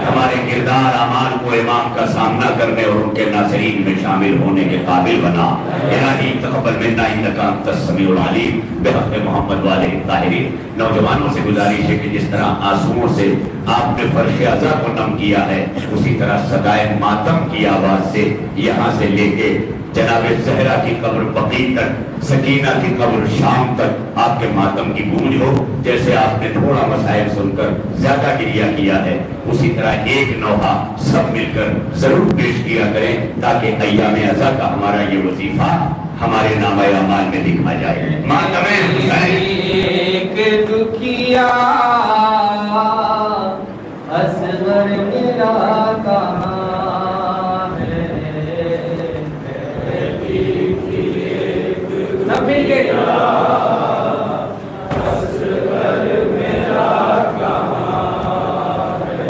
ہمارے کردار اعمال کو امام کا سامنا کرنے اور ان کے ناظرین میں شامل ہونے کے قابل بنا۔ الہی تقبل منا انک انت السمیع العلیم بحق محمد والہ الطاہرین۔ نوجوانوں سے گزارش ہے کہ جس طرح آنسوؤں سے آپ نے فرش عزا کو نم کیا ہے، اسی طرح صدائے ماتم کی آواز سے یہاں سے لے کے جناب زہرا کی قبر بقیع تک، سکینہ کی قبر شام تک آپ کے ماتم کی گونج ہو۔ جیسے آپ نے تھوڑا مسائل سن کر زیادہ گریہ کیا ہے، اسی طرح ایک نوحہ سب مل کر ضرور پیش کیا کریں تاکہ ایام عزا کا ہمارا یہ وظیفہ ہمارے نامہ اعمال میں دکھا جائے۔ ماتم حسین ایک دکھیا اصغر میرا کہاں ہے، سب مل کے اصغر میرا کہاں ہے،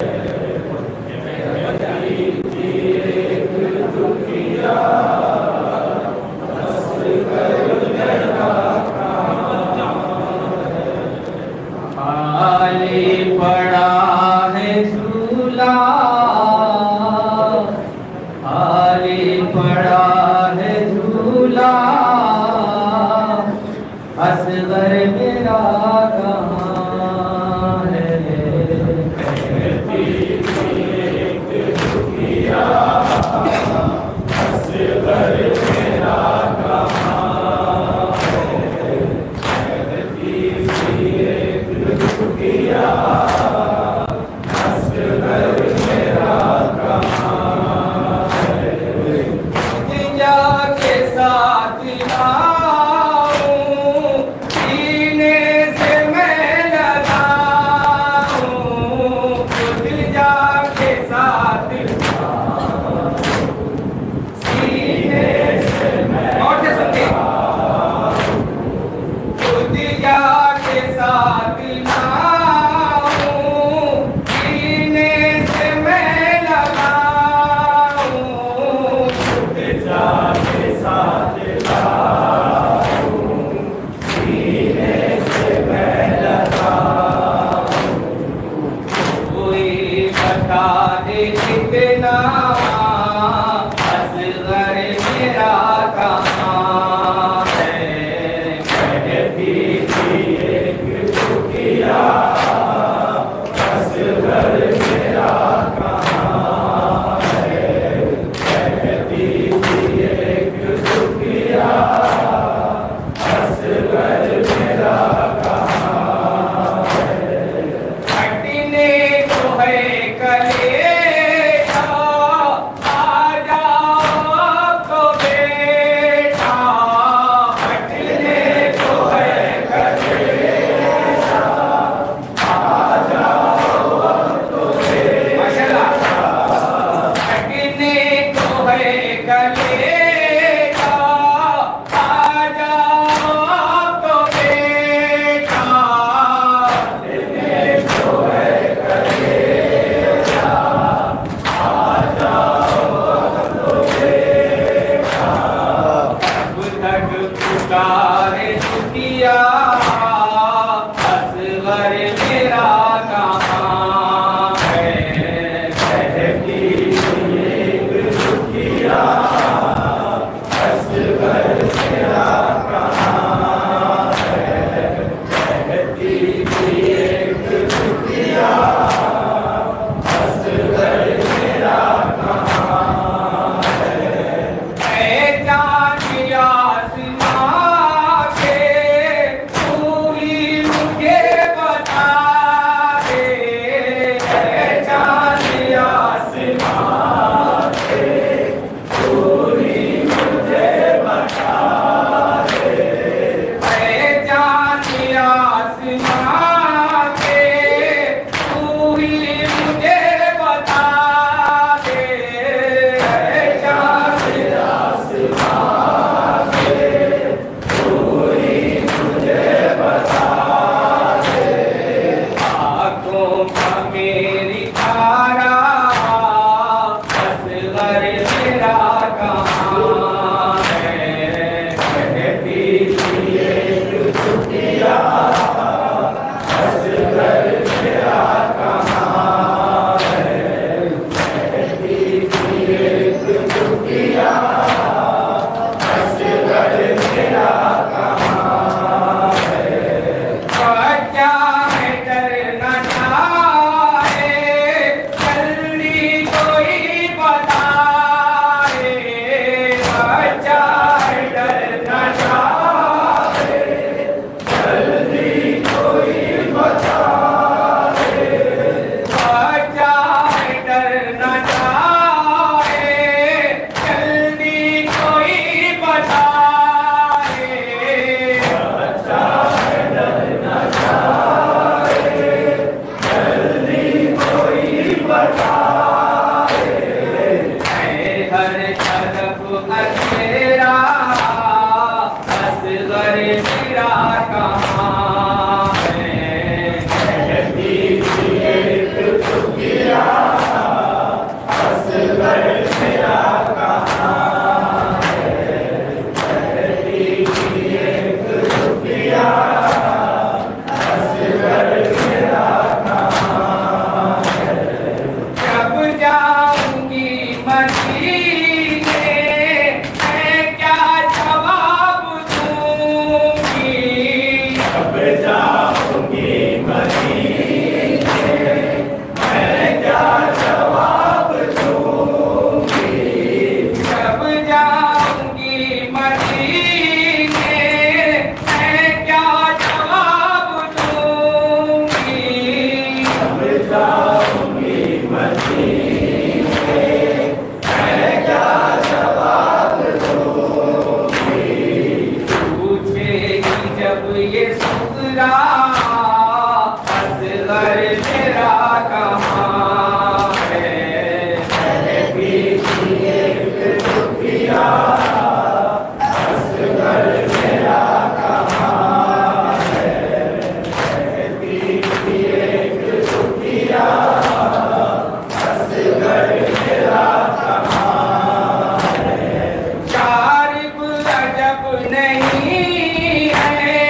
نہیں ہے